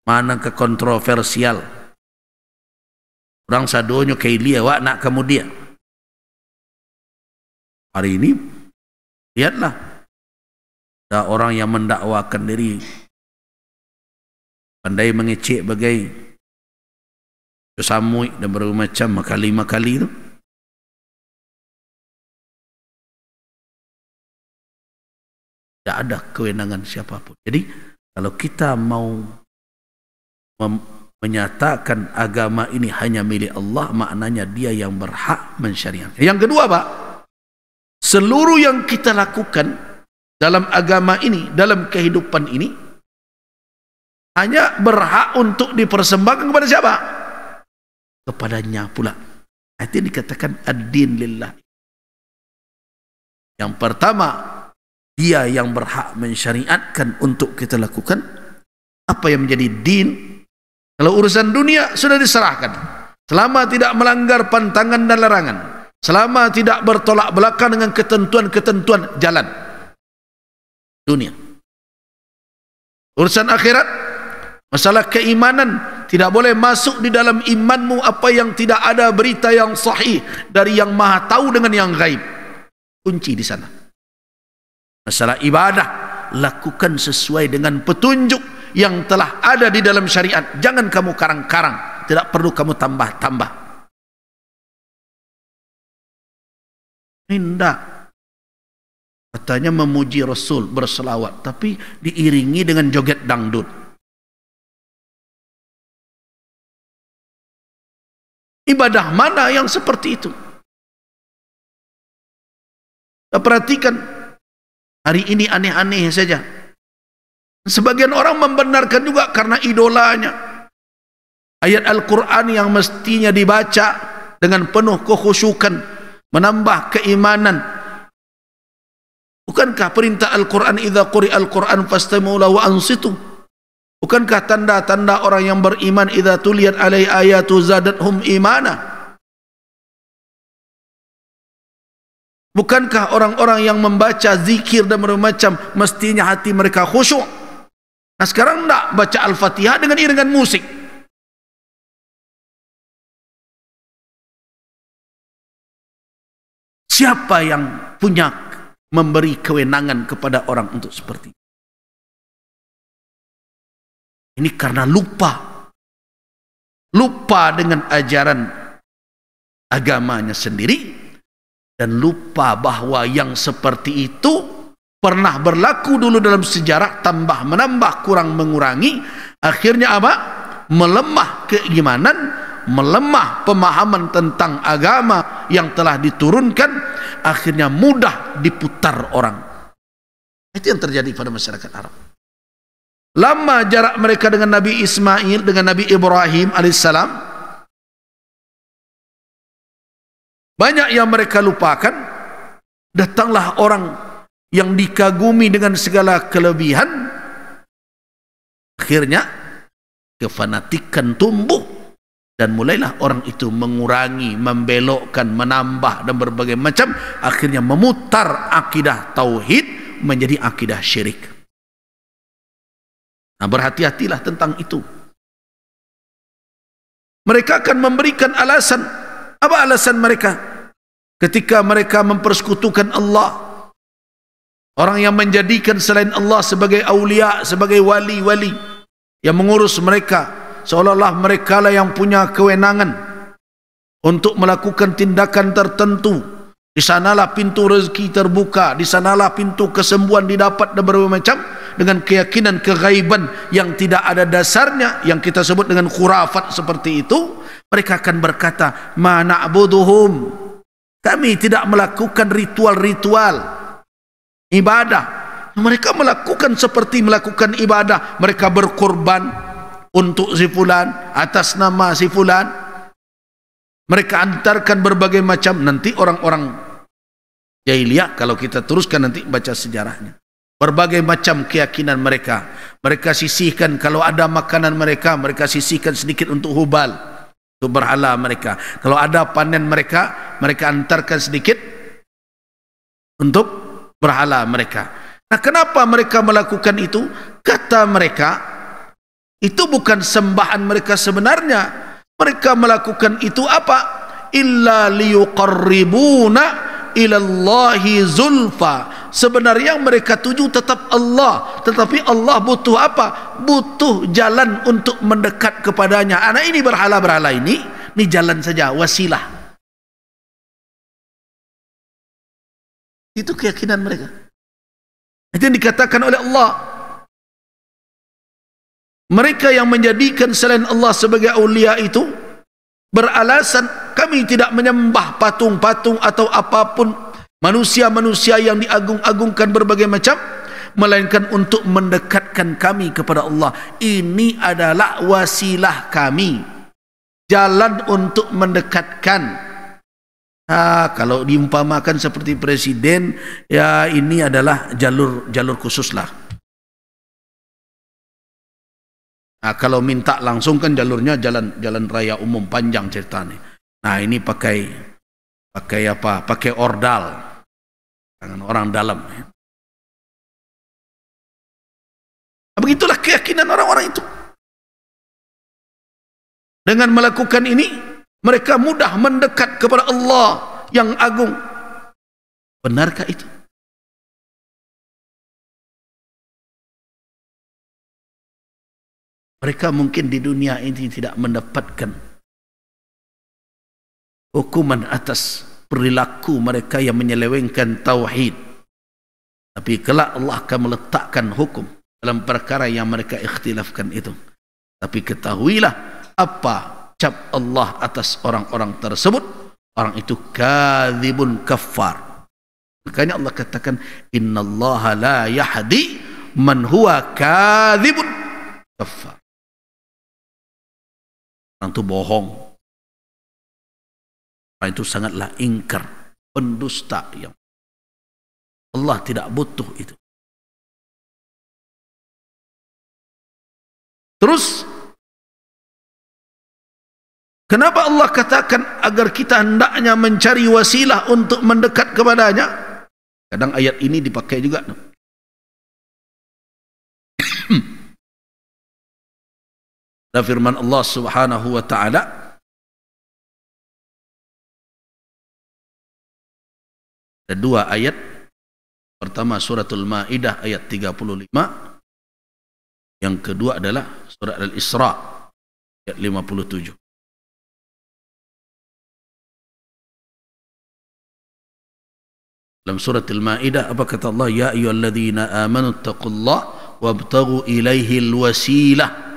Mana ke kontroversial. Orang sadonyo kaili awak nak kemudian. Hari ini lihatlah, ada orang yang mendakwakan diri pandai mengecek bagai samui dan berbagai macam makali-makali itu. Tidak ada kewenangan siapapun. Jadi kalau kita mau menyatakan agama ini hanya milik Allah, maknanya Dia yang berhak mensyariatkan. Yang kedua, Pak, seluruh yang kita lakukan dalam agama ini, dalam kehidupan ini, hanya berhak untuk dipersembahkan kepada siapa? Kepadanya pula. Itu yang dikatakan ad-din lillah. Yang pertama, dia yang berhak mensyariatkan untuk kita lakukan apa yang menjadi din. Kalau urusan dunia sudah diserahkan, selama tidak melanggar pantangan dan larangan, selama tidak bertolak belakang dengan ketentuan-ketentuan jalan dunia. Urusan akhirat, masalah keimanan, tidak boleh masuk di dalam imanmu apa yang tidak ada berita yang sahih dari yang maha tahu dengan yang gaib. Kunci di sana. Masalah ibadah, lakukan sesuai dengan petunjuk yang telah ada di dalam syariat. Jangan kamu karang-karang, tidak perlu kamu tambah-tambah. Tidak. Katanya memuji Rasul, berselawat, tapi diiringi dengan joget dangdut. Ibadah mana yang seperti itu? Kita perhatikan, hari ini aneh-aneh saja. Sebagian orang membenarkan juga karena idolanya. Ayat Al-Quran yang mestinya dibaca dengan penuh kekhusyukan, menambah keimanan. Bukankah perintah Al-Quran, idza quri'al Quran fastami'u lahu wa ansitu? Bukankah tanda-tanda orang yang beriman, idza tuliyat alaihi ayatu zadathum imana? Bukankah orang-orang yang membaca zikir dan bermacam mestinya hati mereka khusyuk? Nah sekarang tidak, baca Al-Fatihah dengan iringan musik. Siapa yang punya memberi kewenangan kepada orang untuk seperti ini? Ini karena lupa dengan ajaran agamanya sendiri, dan lupa bahwa yang seperti itu pernah berlaku dulu dalam sejarah, tambah menambah kurang mengurangi, akhirnya apa? Melemah keimanan, melemah pemahaman tentang agama yang telah diturunkan, akhirnya mudah diputar orang. Itu yang terjadi pada masyarakat Arab. Lama jarak mereka dengan Nabi Ismail, dengan Nabi Ibrahim alaihissalam, banyak yang mereka lupakan. Datanglah orang yang dikagumi dengan segala kelebihan, akhirnya kefanatikan tumbuh, dan mulailah orang itu mengurangi, membelokkan, menambah dan berbagai macam, akhirnya memutar akidah tauhid menjadi akidah syirik. Nah, berhati-hatilah tentang itu. Mereka akan memberikan alasan. Apa alasan mereka? Ketika mereka mempersekutukan Allah, orang yang menjadikan selain Allah sebagai aulia, sebagai wali-wali yang mengurus mereka, seolah-olah mereka lah yang punya kewenangan untuk melakukan tindakan tertentu. Di sanalah pintu rezeki terbuka, di sanalah pintu kesembuhan didapat dan berbagai macam, dengan keyakinan keghaiban yang tidak ada dasarnya, yang kita sebut dengan khurafat seperti itu. Mereka akan berkata, ma na'buduhum, kami tidak melakukan ritual-ritual ibadah. Mereka melakukan seperti melakukan ibadah. Mereka berkorban untuk si fulan, atas nama si fulan. Mereka antarkan berbagai macam. Nanti orang-orang jahiliyah, kalau kita teruskan nanti baca sejarahnya, berbagai macam keyakinan mereka. Mereka sisihkan, kalau ada makanan mereka, mereka sisihkan sedikit untuk hubal, untuk berhala mereka. Kalau ada panen mereka, mereka antarkan sedikit untuk berhala mereka. Nah, kenapa mereka melakukan itu? Kata mereka, itu bukan sembahan mereka sebenarnya. Mereka melakukan itu apa? Illa liyuqarribuna ilallahi zulfa. Sebenarnya yang mereka tuju tetap Allah, tetapi Allah butuh apa? Butuh jalan untuk mendekat kepadanya. Anak ini berhala-berhala ini jalan saja, wasilah. Itu keyakinan mereka. Itu yang dikatakan oleh Allah. Mereka yang menjadikan selain Allah sebagai aulia itu beralasan, kami tidak menyembah patung-patung atau apapun manusia-manusia yang diagung-agungkan berbagai macam, melainkan untuk mendekatkan kami kepada Allah. Ini adalah wasilah kami, jalan untuk mendekatkan. Kalau diumpamakan seperti presiden, ya ini adalah jalur khusus lah. Kalau minta langsung kan jalurnya jalan raya umum, panjang ceritanya. Nah ini pakai apa? Pakai ordal, tangan orang dalam. Begitulah keyakinan orang-orang itu. Dengan melakukan ini, mereka mudah mendekat kepada Allah yang agung. Benarkah itu? Mereka mungkin di dunia ini tidak mendapatkan hukuman atas perilaku mereka yang menyelewengkan tauhid. Tapi kelak Allah akan meletakkan hukum dalam perkara yang mereka ikhtilafkan itu. Tapi ketahuilah apa cap Allah atas orang-orang tersebut, orang itu kadzibun kafar. Makanya Allah katakan innallaha la yahdi man huwa kadzibun kafar. Orang itu bohong, orang itu sangatlah ingkar, pendusta yang Allah tidak butuh itu. Terus kenapa Allah katakan agar kita hendaknya mencari wasilah untuk mendekat kepadanya? Kadang ayat ini dipakai juga. Dan firman Allah Subhanahu wa taala, ada dua ayat. Pertama suratul Maidah ayat 35. Yang kedua adalah surat Al-Isra ayat 57. Dalam surat Al-Maidah apa kata Allah? Ya ayyuhalladzina amanu taqullaha wabtaghu ilaihil wasilah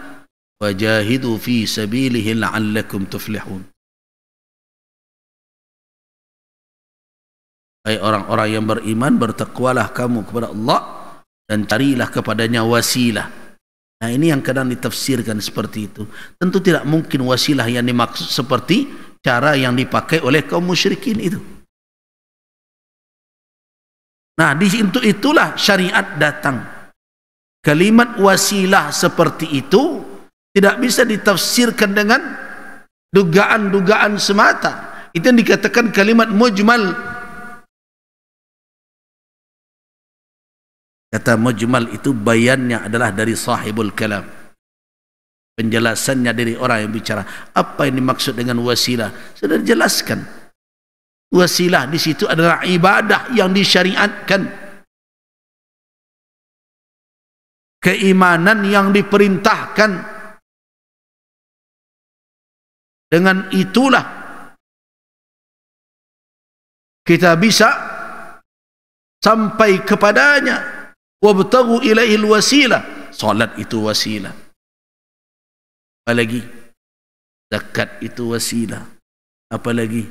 wajahidu fi sabilihi la'allakum tuflihun. Hai orang-orang yang beriman, bertakwalah kamu kepada Allah dan carilah kepadanya wasilah. Nah ini yang kadang ditafsirkan seperti itu. Tentu tidak mungkin wasilah yang dimaksud seperti cara yang dipakai oleh kaum musyrikin itu. Nah di situ itulah syariat datang. Kalimat wasilah seperti itu tidak bisa ditafsirkan dengan dugaan-dugaan semata. Itu yang dikatakan kalimat mujmal. Kata mujmal itu bayannya adalah dari sahibul kalam. Penjelasannya dari orang yang bicara. Apa yang dimaksud dengan wasilah? Sudah dijelaskan. Wasilah di situ adalah ibadah yang disyariatkan. Keimanan yang diperintahkan. Dengan itulah kita bisa sampai kepadanya. Wabtaghu ilaihil wasilah. Salat itu wasilah. Apalagi zakat itu wasilah. Apalagi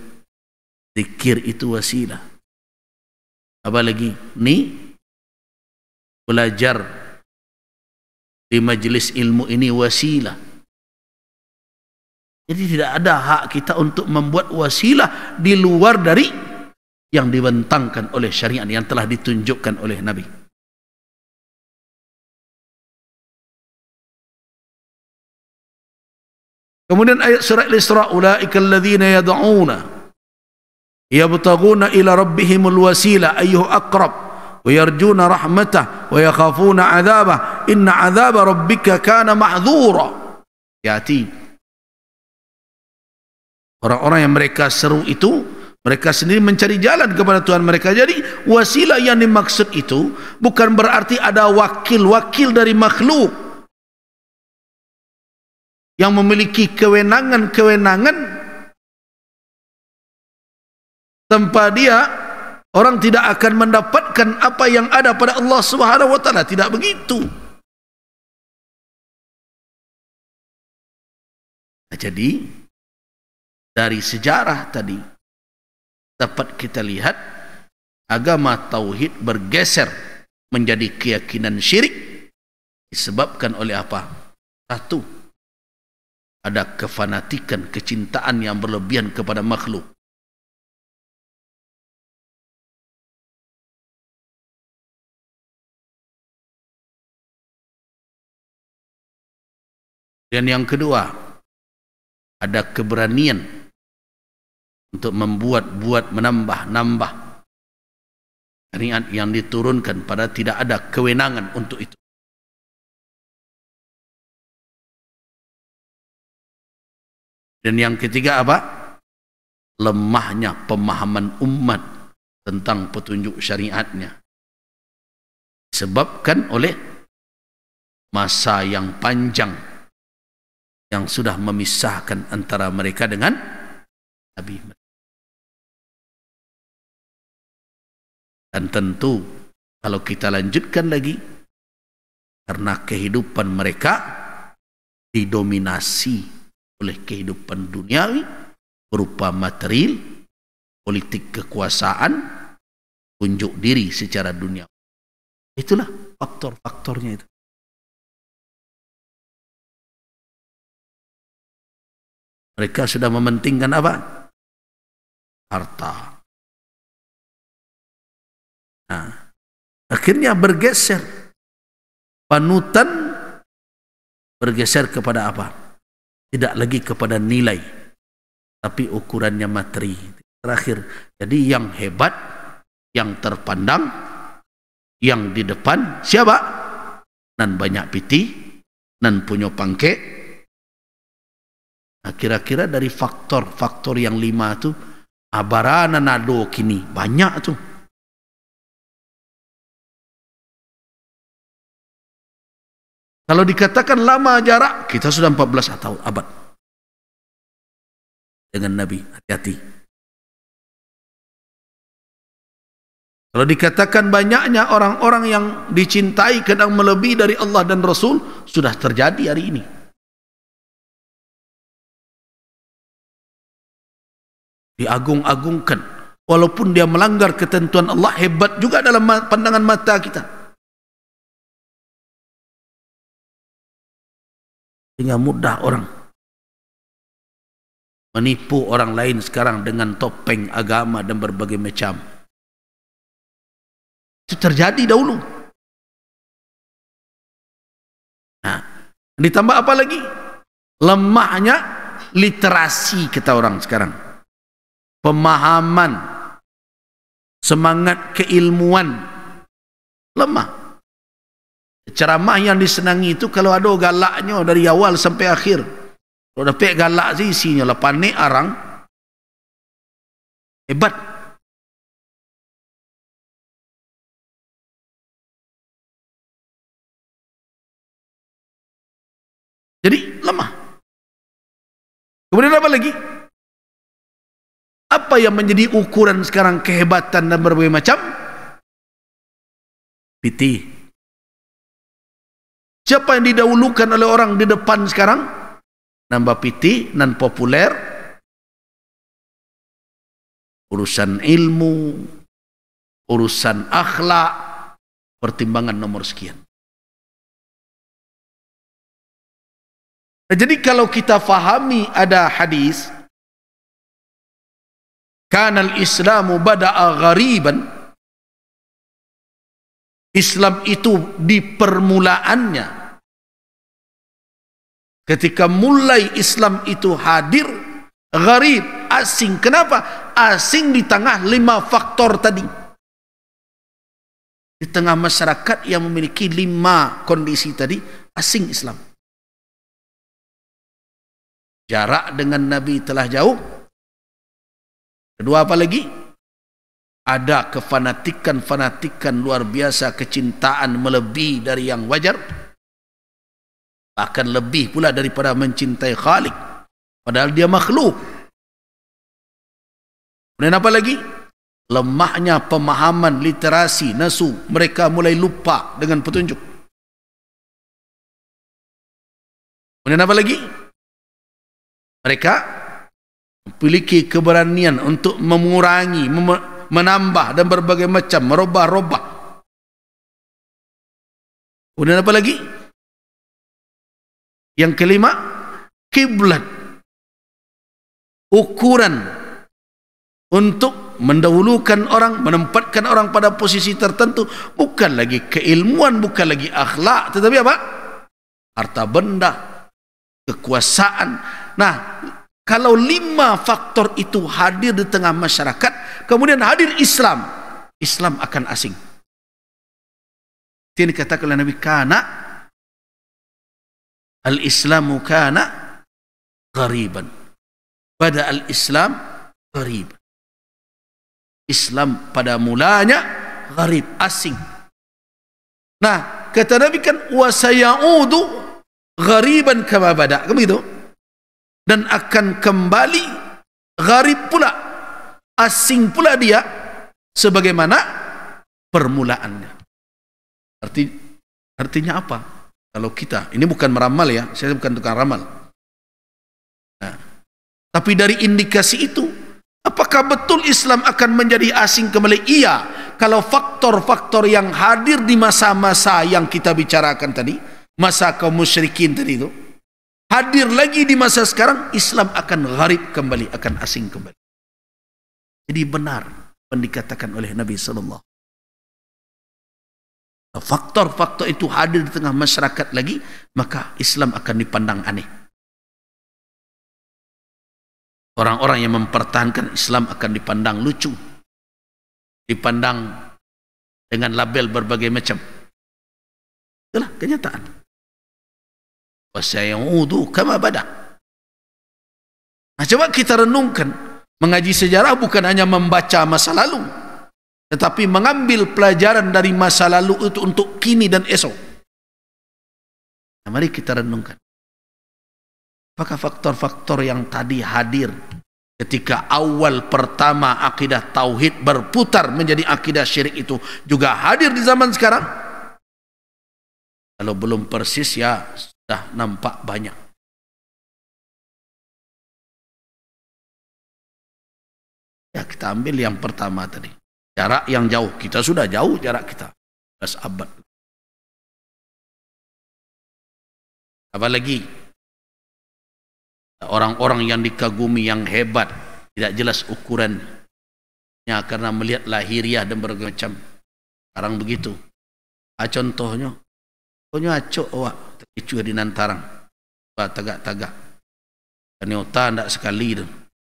zikir itu wasilah. Apalagi ni belajar di majlis ilmu ini wasilah. Jadi tidak ada hak kita untuk membuat wasilah di luar dari yang dibentangkan oleh syariat yang telah ditunjukkan oleh Nabi. Kemudian ayat surat Al-Isra, ulaika alladzina yad'una yabtaghuna ila rabbihimul wasila ayyuhu aqrab wa yarjuna rahmatah wa yakhafuna 'adzabah inna 'adzaba rabbika kana mahdhura. Yati orang-orang yang mereka seru itu, mereka sendiri mencari jalan kepada Tuhan mereka. Jadi wasilah yang dimaksud itu bukan berarti ada wakil-wakil dari makhluk yang memiliki kewenangan-kewenangan tanpa dia orang tidak akan mendapatkan apa yang ada pada Allah Subhanahu wa taala. Tidak begitu. Nah, jadi dari sejarah tadi dapat kita lihat agama tauhid bergeser menjadi keyakinan syirik disebabkan oleh apa? Satu, ada kefanatikan, kecintaan yang berlebihan kepada makhluk. Dan yang kedua, ada keberanian untuk membuat, menambah syariat yang diturunkan pada tidak ada kewenangan untuk itu. Dan yang ketiga apa? Lemahnya pemahaman umat tentang petunjuk syariatnya. Disebabkan oleh masa yang panjang yang sudah memisahkan antara mereka dengan Nabi. Dan tentu kalau kita lanjutkan lagi, karena kehidupan mereka didominasi oleh kehidupan duniawi berupa material, politik kekuasaan, tunjuk diri secara dunia. Itulah faktor-faktornya itu. Mereka sudah mementingkan apa? Harta. Nah, akhirnya bergeser. Panutan bergeser kepada apa? Tidak lagi kepada nilai, tapi ukurannya materi. Terakhir, jadi yang hebat, yang terpandang, yang di depan siapa? Nan banyak piti, nan punya pangke. Nah, kira-kira dari faktor-faktor yang 5 itu, abarana nado kini banyak tuh. Kalau dikatakan lama jarak, kita sudah 14 tahun abad dengan Nabi. Hati-hati. Kalau dikatakan banyaknya orang-orang yang dicintai kadang melebihi dari Allah dan Rasul, sudah terjadi hari ini. Diagung-agungkan, walaupun dia melanggar ketentuan Allah, hebat juga dalam pandangan mata kita. Sehingga mudah orang menipu orang lain sekarang dengan topeng agama dan berbagai macam. Itu terjadi dahulu. Nah, ditambah apa lagi? Lemahnya literasi kita orang sekarang. Pemahaman, semangat keilmuan lemah. Ceramah yang disenangi itu kalau ada galaknya dari awal sampai akhir. Kalau dapat galak sih isinya lah panik arang. Hebat. Jadi lemah. Kemudian apa lagi? Apa yang menjadi ukuran sekarang kehebatan dan berbagai macam? Piti. Siapa yang didahulukan oleh orang di depan sekarang? Nambah piti, nan populer. Urusan ilmu, urusan akhlak, pertimbangan nomor sekian. Nah, jadi kalau kita fahami ada hadis, Kanal Islamu bada'a ghariban. Islam itu di permulaannya, ketika mulai Islam itu hadir, gharib, asing. Kenapa? Asing di tengah 5 faktor tadi. Di tengah masyarakat yang memiliki 5 kondisi tadi, asing Islam. Jarak dengan Nabi telah jauh. Kedua apa lagi? Ada kefanatikan luar biasa, kecintaan melebihi dari yang wajar, bahkan lebih pula daripada mencintai Khalik, padahal dia makhluk. Kemudian apa lagi? Lemahnya pemahaman, literasi, nasu. Mereka mulai lupa dengan petunjuk. Kemudian apa lagi? Mereka memiliki keberanian untuk mengurangi, menambah dan berbagai macam, merubah-rubah. Kemudian apa lagi? Yang kelima, kiblat, ukuran untuk mendahulukan orang, menempatkan orang pada posisi tertentu, bukan lagi keilmuan, bukan lagi akhlak, tetapi apa? Harta benda, kekuasaan. Nah, kalau 5 faktor itu hadir di tengah masyarakat, kemudian hadir Islam, Islam akan asing. Ini dikatakan oleh Nabi, kana al-Islamu kana ghariban. Pada al-Islam gharib. Islam pada mulanya gharib, asing. Nah, kata Nabi kan wa sayaudu ghariban kama bada, kan begitu? Dan akan kembali gharib pula, asing pula dia sebagaimana permulaannya. Artinya apa? Kalau kita, ini bukan meramal ya, saya bukan tukang ramal. Nah, tapi dari indikasi itu, apakah betul Islam akan menjadi asing kembali? Iya, kalau faktor-faktor yang hadir di masa-masa yang kita bicarakan tadi, masa kaum musyrikin tadi itu, hadir lagi di masa sekarang, Islam akan gharib kembali, akan asing kembali. Jadi benar yang dikatakan oleh Nabi SAW. Faktor-faktor itu hadir di tengah masyarakat lagi, maka Islam akan dipandang aneh. Orang-orang yang mempertahankan Islam akan dipandang lucu, dipandang dengan label berbagai macam. Itulah kenyataan. Wasayaudu kama bada. Nah, coba kita renungkan, mengaji sejarah bukan hanya membaca masa lalu, tetapi mengambil pelajaran dari masa lalu itu untuk kini dan esok. Nah, mari kita renungkan. Apakah faktor-faktor yang tadi hadir ketika awal pertama akidah tauhid berputar menjadi akidah syirik itu juga hadir di zaman sekarang? Kalau belum persis ya sudah nampak banyak. Ya, kita ambil yang pertama tadi. Jarak yang jauh, kita sudah jauh jarak kita 11 abad. Apalagi orang-orang yang dikagumi yang hebat, tidak jelas ukurannya karena melihat lahiriah dan berbagai macam. Sekarang begitu. Contohnya acok awak terkecuali di nantarang, tagak-tagak. Kanyota ndak sekali dah,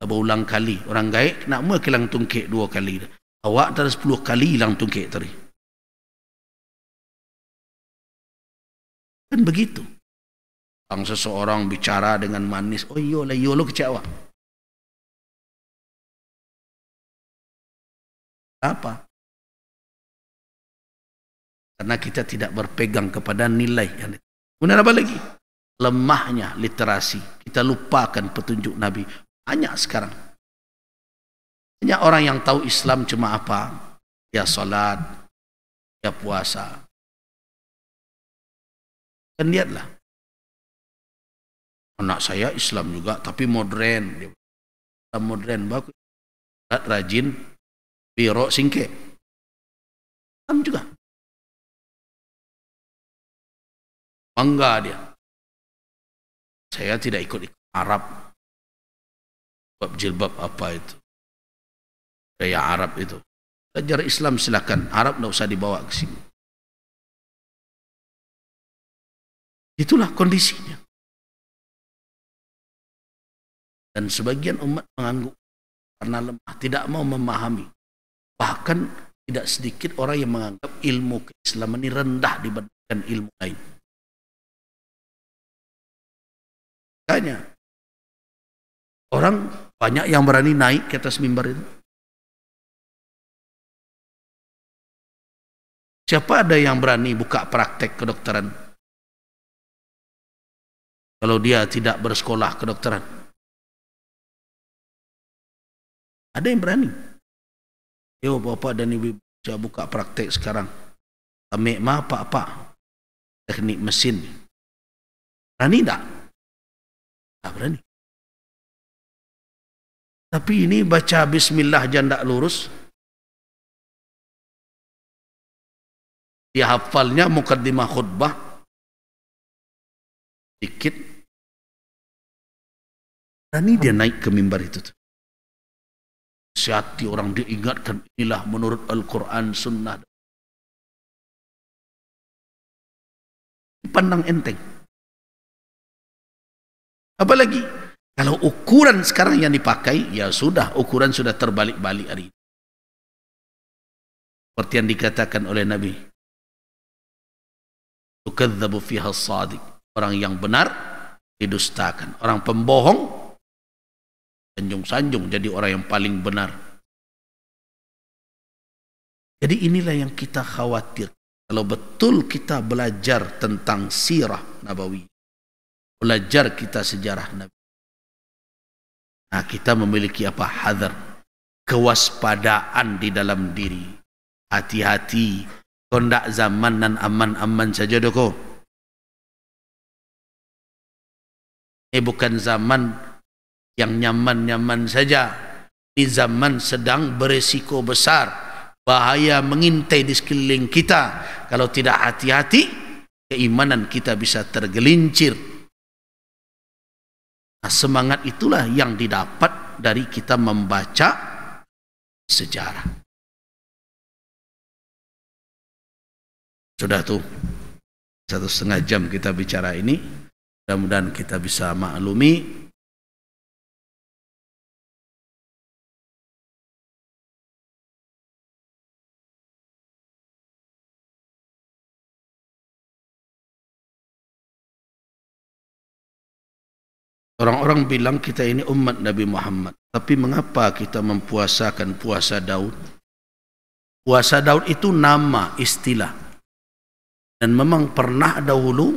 berulang kali. Orang gaik nak mua kilang tungkek 2 kali dah. Awak dah 10 kali hilang tungkek tadi. Kan begitu. Kalau seseorang bicara dengan manis, oh iyo lo kecik awak. Apa? Karena kita tidak berpegang kepada nilai. Kemudian apa lagi? Lemahnya literasi. Kita lupakan petunjuk Nabi. Banyak sekarang. Banyak orang yang tahu Islam cuma apa? Ya salat, ya puasa. Dan lihatlah. Anak saya Islam juga, tapi modern. Islam modern, bagus. Rajin, biro singke. Islam juga. Bangga dia. Saya tidak ikut Arab. Bab jilbab apa itu? Gaya Arab itu. Belajar Islam silakan. Arab tidak usah dibawa ke sini. Itulah kondisinya. Dan sebagian umat mengangguk karena lemah, tidak mau memahami. Bahkan tidak sedikit orang yang menganggap ilmu keislaman ini rendah dibandingkan ilmu lain. Makanya orang banyak yang berani naik ke atas mimbar itu. Siapa ada yang berani buka praktek kedokteran kalau dia tidak bersekolah kedokteran? Ada yang berani. Yo bapak dan ibu saya buka praktek sekarang. Ambil apa teknik mesin. Berani tak? Tak berani. Tapi ini baca bismillah aja tak lurus. dia hafalnya mukaddimah khutbah dikit, dan dia naik ke mimbar itu. Sehati orang diingatkan, inilah menurut Al-Quran Sunnah. Pandang enteng. Apalagi kalau ukuran sekarang yang dipakai, ya sudah, ukuran sudah terbalik-balik hari ini. Seperti yang dikatakan oleh Nabi, tukadzabu fiha as-sadiq, orang yang benar didustakan, orang pembohong sanjung-sanjung jadi orang yang paling benar. Jadi inilah yang kita khawatir. Kalau betul kita belajar tentang sirah Nabawi, belajar kita sejarah Nabi, nah kita memiliki apa? Hadar, kewaspadaan di dalam diri. Hati-hati, kondak zaman nan aman-aman saja doko. Ini bukan zaman yang nyaman-nyaman saja. Ini zaman sedang beresiko besar. Bahaya mengintai di sekeliling kita. Kalau tidak hati-hati, keimanan kita bisa tergelincir. Nah, semangat itulah yang didapat dari kita membaca sejarah. Sudah tuh 1,5 jam kita bicara ini. Mudah-mudahan kita bisa maklumi. Orang-orang bilang kita ini umat Nabi Muhammad. Tapi mengapa kita mempuasakan puasa Daud? Puasa Daud itu nama, istilah. Dan memang pernah dahulu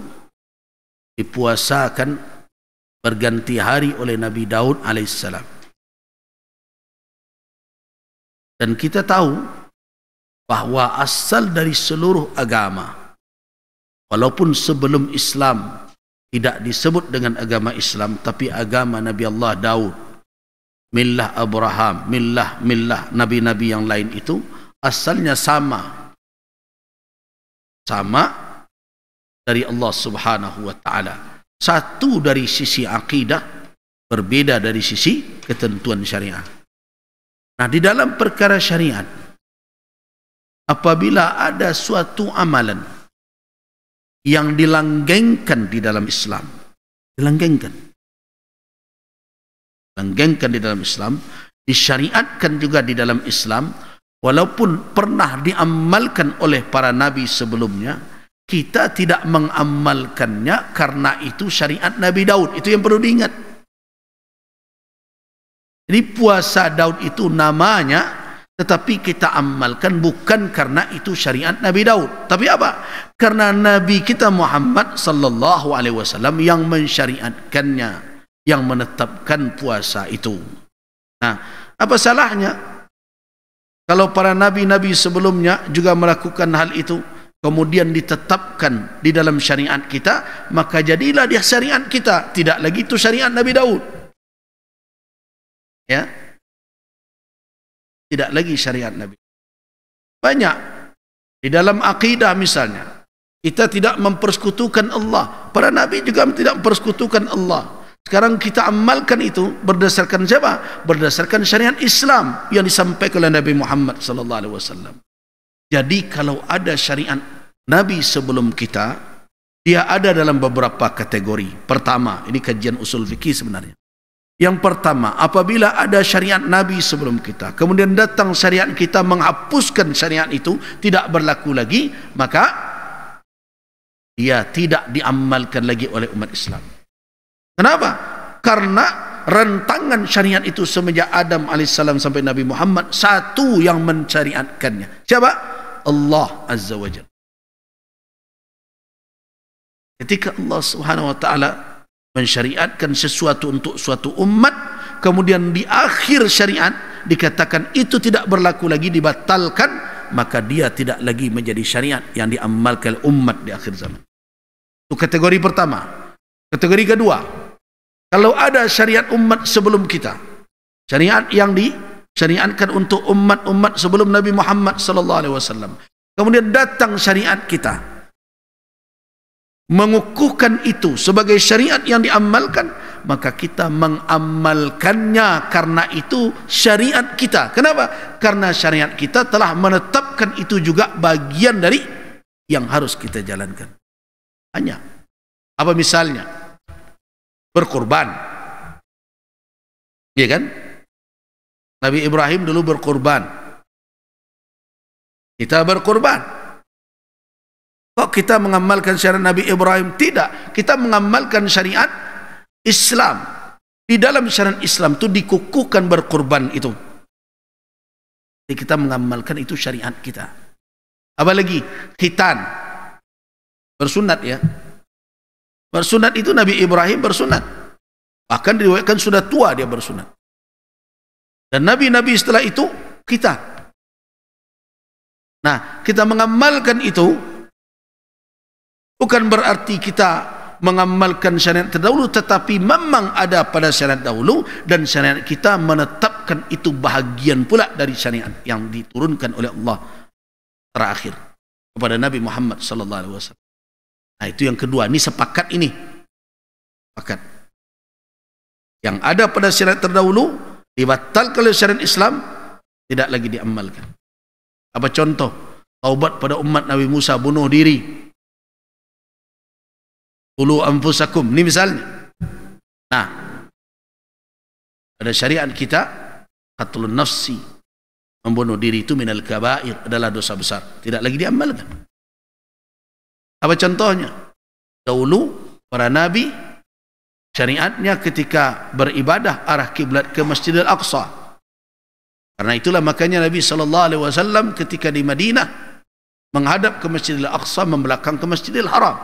dipuasakan berganti hari oleh Nabi Daud alaihissalam. Dan kita tahu bahwa asal dari seluruh agama, walaupun sebelum Islam tidak disebut dengan agama Islam, tapi agama Nabi Allah Daud, millah Abraham, millah nabi-nabi yang lain itu asalnya sama dari Allah Subhanahu wa taala. Satu dari sisi akidah, berbeda dari sisi ketentuan syariat. Nah, di dalam perkara syariat, apabila ada suatu amalan yang dilanggengkan di dalam Islam, dilanggengkan di dalam Islam, disyariatkan juga di dalam Islam, walaupun pernah diamalkan oleh para nabi sebelumnya, kita tidak mengamalkannya karena itu syariat Nabi Daud. Itu yang perlu diingat. Jadi puasa Daud itu namanya, tetapi kita amalkan bukan karena itu syariat Nabi Daud. Tapi apa? Karena Nabi kita Muhammad sallallahu alaihi wasallam yang mensyariatkannya, yang menetapkan puasa itu. Nah, apa salahnya kalau para nabi-nabi sebelumnya juga melakukan hal itu, kemudian ditetapkan di dalam syariat kita, maka jadilah dia syariat kita, tidak lagi itu syariat Nabi Daud. Ya. Tidak lagi syariat Nabi. Banyak di dalam akidah misalnya, kita tidak mempersekutukan Allah. Para nabi juga tidak mempersekutukan Allah. Sekarang kita amalkan itu berdasarkan siapa? Berdasarkan syariat Islam yang disampaikan oleh Nabi Muhammad sallallahu alaihi wasallam. Jadi kalau ada syariat Nabi sebelum kita, dia ada dalam beberapa kategori. Pertama, ini kajian usul fikih sebenarnya. Yang pertama, apabila ada syariat Nabi sebelum kita, kemudian datang syariat kita menghapuskan syariat itu, tidak berlaku lagi, maka dia tidak diamalkan lagi oleh umat Islam. Kenapa? Karena rentangan syariat itu semenjak Adam alaihissalam sampai Nabi Muhammad, satu yang mensyariatkannya. Siapa? Allah Azza wa Jalla. Ketika Allah Subhanahu wa taala mensyariatkan sesuatu untuk suatu umat, kemudian di akhir syariat dikatakan itu tidak berlaku lagi, dibatalkan, maka dia tidak lagi menjadi syariat yang diamalkan umat di akhir zaman. Itu kategori pertama. Kategori kedua, kalau ada syariat umat sebelum kita, syariat yang disyariatkan untuk umat-umat sebelum Nabi Muhammad sallallahu alaihi wasallam, kemudian datang syariat kita, mengukuhkan itu sebagai syariat yang diamalkan, maka kita mengamalkannya karena itu syariat kita. Kenapa? Karena syariat kita telah menetapkan itu juga bagian dari yang harus kita jalankan. Hanya apa misalnya? Berkorban. Iya kan? Nabi Ibrahim dulu berkorban. Kita berkorban. Kok kita mengamalkan syariat Nabi Ibrahim? Tidak. Kita mengamalkan syariat Islam. Di dalam syariat Islam itu dikukuhkan berkorban itu. Jadi kita mengamalkan itu syariat kita. Apalagi khitan. Bersunat ya. Bersunat itu Nabi Ibrahim bersunat. Bahkan diriwayatkan sudah tua dia bersunat. Dan nabi-nabi setelah itu kita. Nah, kita mengamalkan itu bukan berarti kita mengamalkan syariat terdahulu, tetapi memang ada pada syariat dahulu dan syariat kita menetapkan itu bahagian pula dari syariat yang diturunkan oleh Allah terakhir kepada Nabi Muhammad sallallahu alaihi wasallam. Nah, itu yang kedua, ini sepakat ini. Sepakat. Yang ada pada syariat terdahulu dibatalkan oleh syariat Islam, tidak lagi diamalkan. Apa contoh? Taubat pada umat Nabi Musa, bunuh diri. Qulu anfusakum, ini misalnya. Nah, pada syariat kita qatlun nafsi, membunuh diri itu minal kabair, adalah dosa besar, tidak lagi diamalkan. Apa contohnya? Dahulu para nabi syariatnya ketika beribadah arah kiblat ke Masjidil Aqsa. Karena itulah makanya Nabi SAW ketika di Madinah menghadap ke Masjidil Aqsa, membelakang ke Masjidil Haram.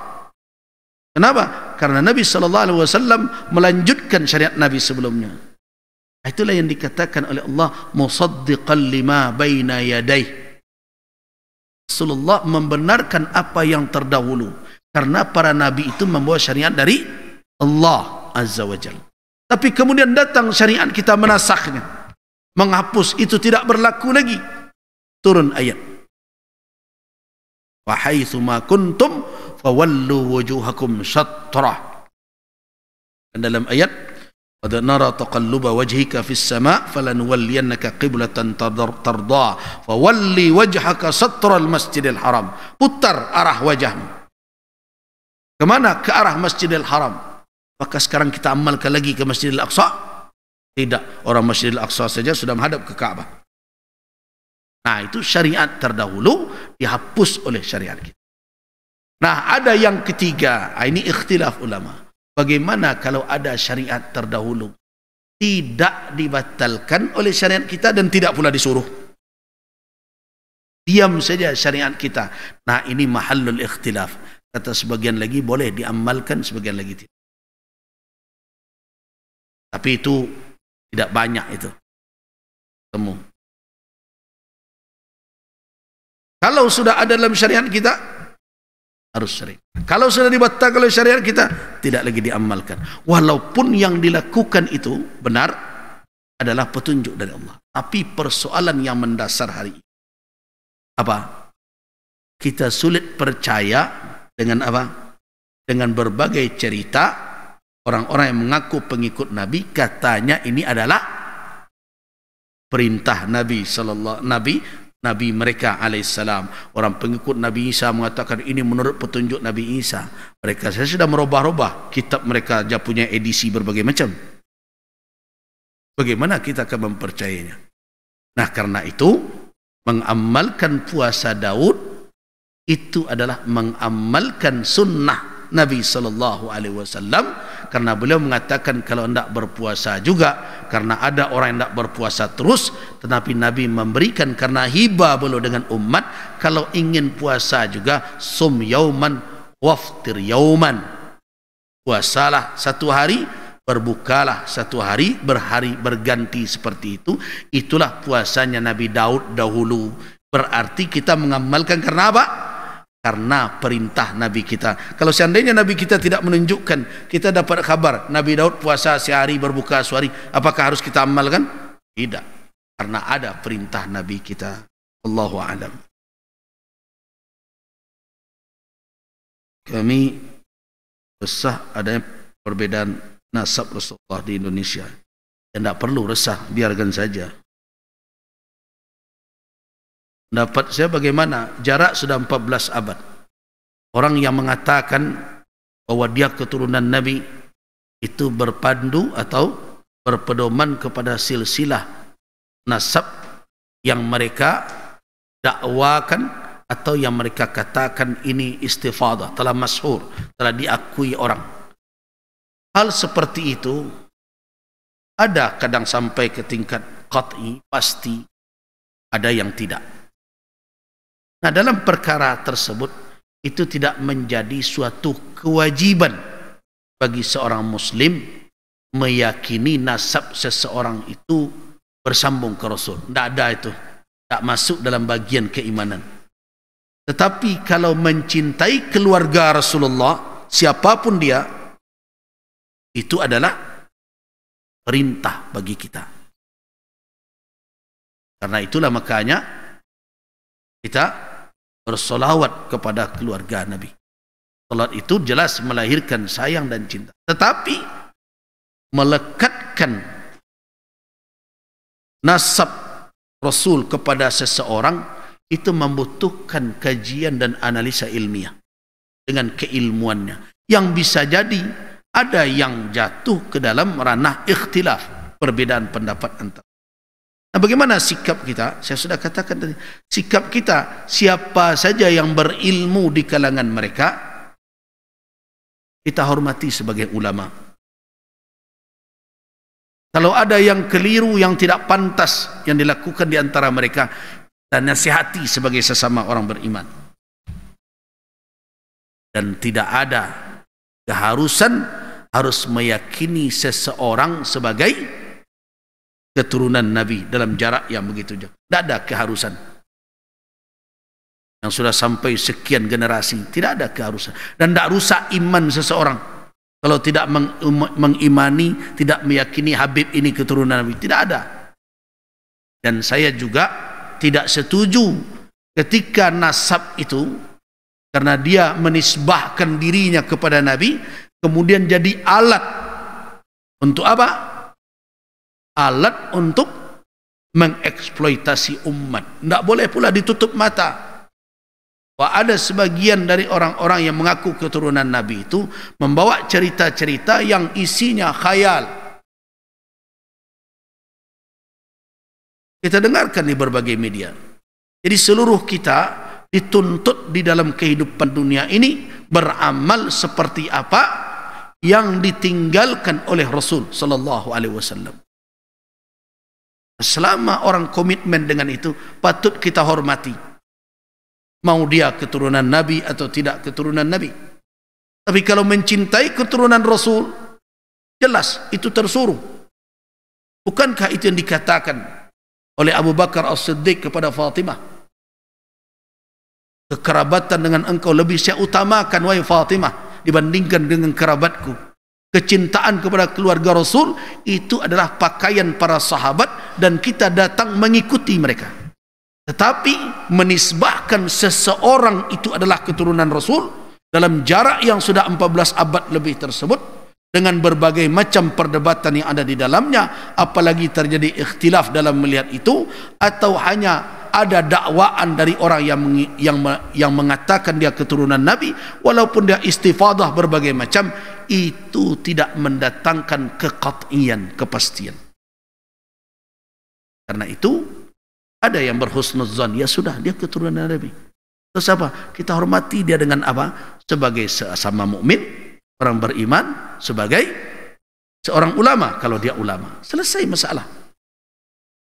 Kenapa? Karena Nabi SAW melanjutkan syariat Nabi sebelumnya. Itulah yang dikatakan oleh Allah, musaddiqan lima baina yadayh. Rasulullah membenarkan apa yang terdahulu. Karena para nabi itu membawa syariat dari Allah Azza wa Jalla. Tapi kemudian datang syariat kita menasakhnya, menghapus, itu tidak berlaku lagi. Turun ayat, wa haitsu ma kuntum fawallu wujuhakum syatrah. Dan dalam ayat, qad nara taqalluba wajhika fis sama' falanuwalliyannaka qiblatan tarda fawalli wajhaka satral masjidil haram. Putar arah wajahmu. Kemana? Ke arah Masjidil Haram. Maka sekarang kita amalkan lagi ke Masjidil Aqsa? Tidak. Orang Masjidil Aqsa saja sudah menghadap ke Ka'bah. Nah, itu syariat terdahulu dihapus oleh syariat kita. Nah, ada yang ketiga. Ini ikhtilaf ulama. Bagaimana kalau ada syariat terdahulu tidak dibatalkan oleh syariat kita dan tidak pula disuruh? Diam saja syariat kita. Nah, ini mahallul ikhtilaf. Kata sebagian lagi boleh diamalkan, sebagian lagi tidak. Tapi itu tidak banyak itu. Temu. Kalau sudah ada dalam syariat kita, harus syariat. Kalau sudah dibatalkan oleh syariat kita, tidak lagi diamalkan. Walaupun yang dilakukan itu benar, adalah petunjuk dari Allah. Tapi persoalan yang mendasar hari ini, apa? Kita sulit percaya dengan apa? Dengan berbagai cerita orang-orang yang mengaku pengikut Nabi, katanya ini adalah perintah Nabi Nabi mereka alaihissalam. Orang pengikut Nabi Isa mengatakan ini menurut petunjuk Nabi Isa. Mereka sudah merubah-rubah kitab mereka, dia punya edisi berbagai macam. Bagaimana kita akan mempercayainya? Nah, karena itu mengamalkan puasa Daud itu adalah mengamalkan sunnah Nabi SAW, karena beliau mengatakan kalau hendak berpuasa juga, karena ada orang yang hendak berpuasa terus, tetapi Nabi memberikan karena hibah beliau dengan umat, kalau ingin puasa juga sum yauman waftir yauman, puasalah satu hari, berbukalah satu hari, berhari berganti seperti itu. Itulah puasanya Nabi Daud dahulu. Berarti kita mengamalkan karena apa? Karena perintah Nabi kita. Kalau seandainya Nabi kita tidak menunjukkan, kita dapat kabar Nabi Daud puasa sehari, berbuka sehari, apakah harus kita amalkan? Tidak. Karena ada perintah Nabi kita. Allahu a'lam. kami resah adanya perbedaan nasab Rasulullah di Indonesia. Ya, tidak perlu resah, biarkan saja. Pendapat saya bagaimana? Jarak sudah 14 abad. Orang yang mengatakan bahwa dia keturunan Nabi itu berpandu atau berpedoman kepada silsilah nasab yang mereka dakwakan atau yang mereka katakan ini istifadah, telah masyhur, telah diakui orang. Hal seperti itu ada kadang sampai ke tingkat qat'i, pasti, ada yang tidak. Nah, dalam perkara tersebut itu tidak menjadi suatu kewajiban bagi seorang muslim meyakini nasab seseorang itu bersambung ke Rasul. Tidak ada itu, tak masuk dalam bagian keimanan. Tetapi kalau mencintai keluarga Rasulullah, siapapun dia, itu adalah perintah bagi kita. Karena itulah makanya kita bersolawat kepada keluarga Nabi. Salat itu jelas melahirkan sayang dan cinta. Tetapi melekatkan nasab Rasul kepada seseorang itu membutuhkan kajian dan analisa ilmiah dengan keilmuannya, yang bisa jadi ada yang jatuh ke dalam ranah ikhtilaf, perbedaan pendapat antar. Nah, bagaimana sikap kita? Saya sudah katakan tadi, sikap kita, siapa saja yang berilmu di kalangan mereka, kita hormati sebagai ulama. Kalau ada yang keliru, yang tidak pantas yang dilakukan di antara mereka, dan nasihati sebagai sesama orang beriman. Dan tidak ada keharusan harus meyakini seseorang sebagai keturunan Nabi dalam jarak yang begitu jauh. Tidak ada keharusan. Yang sudah sampai sekian generasi, tidak ada keharusan. Dan tidak rusak iman seseorang kalau tidak mengimani, tidak meyakini Habib ini keturunan Nabi. Tidak ada. Dan saya juga tidak setuju ketika nasab itu, karena dia menisbahkan dirinya kepada Nabi, kemudian jadi alat untuk apa? Alat untuk mengeksploitasi umat. Tidak boleh pula ditutup mata. Wah, ada sebagian dari orang-orang yang mengaku keturunan Nabi itu membawa cerita-cerita yang isinya khayal. Kita dengarkan di berbagai media. Jadi seluruh kita dituntut di dalam kehidupan dunia ini beramal seperti apa yang ditinggalkan oleh Rasul sallallahu alaihi wasallam. Selama orang komitmen dengan itu, patut kita hormati. Mau dia keturunan Nabi atau tidak keturunan Nabi. Tapi kalau mencintai keturunan Rasul, jelas itu tersuruh. Bukankah itu yang dikatakan oleh Abu Bakar As-Siddiq kepada Fatimah? Kekerabatan dengan engkau lebih saya utamakan, wahai Fatimah, dibandingkan dengan kerabatku. Kecintaan kepada keluarga Rasul itu adalah pakaian para sahabat, dan kita datang mengikuti mereka. Tetapi menisbahkan seseorang itu adalah keturunan Rasul dalam jarak yang sudah 14 abad lebih tersebut, dengan berbagai macam perdebatan yang ada di dalamnya, apalagi terjadi ikhtilaf dalam melihat itu, atau hanya ada dakwaan dari orang yang mengatakan dia keturunan Nabi, walaupun dia istifadah berbagai macam, itu tidak mendatangkan keqat'iyan, kepastian. Karena itu ada yang berhusnuzan, ya sudah dia keturunan Nabi. Terus apa? Kita hormati dia dengan apa? Sebagai sesama mukmin, orang beriman, sebagai seorang ulama kalau dia ulama. Selesai masalah.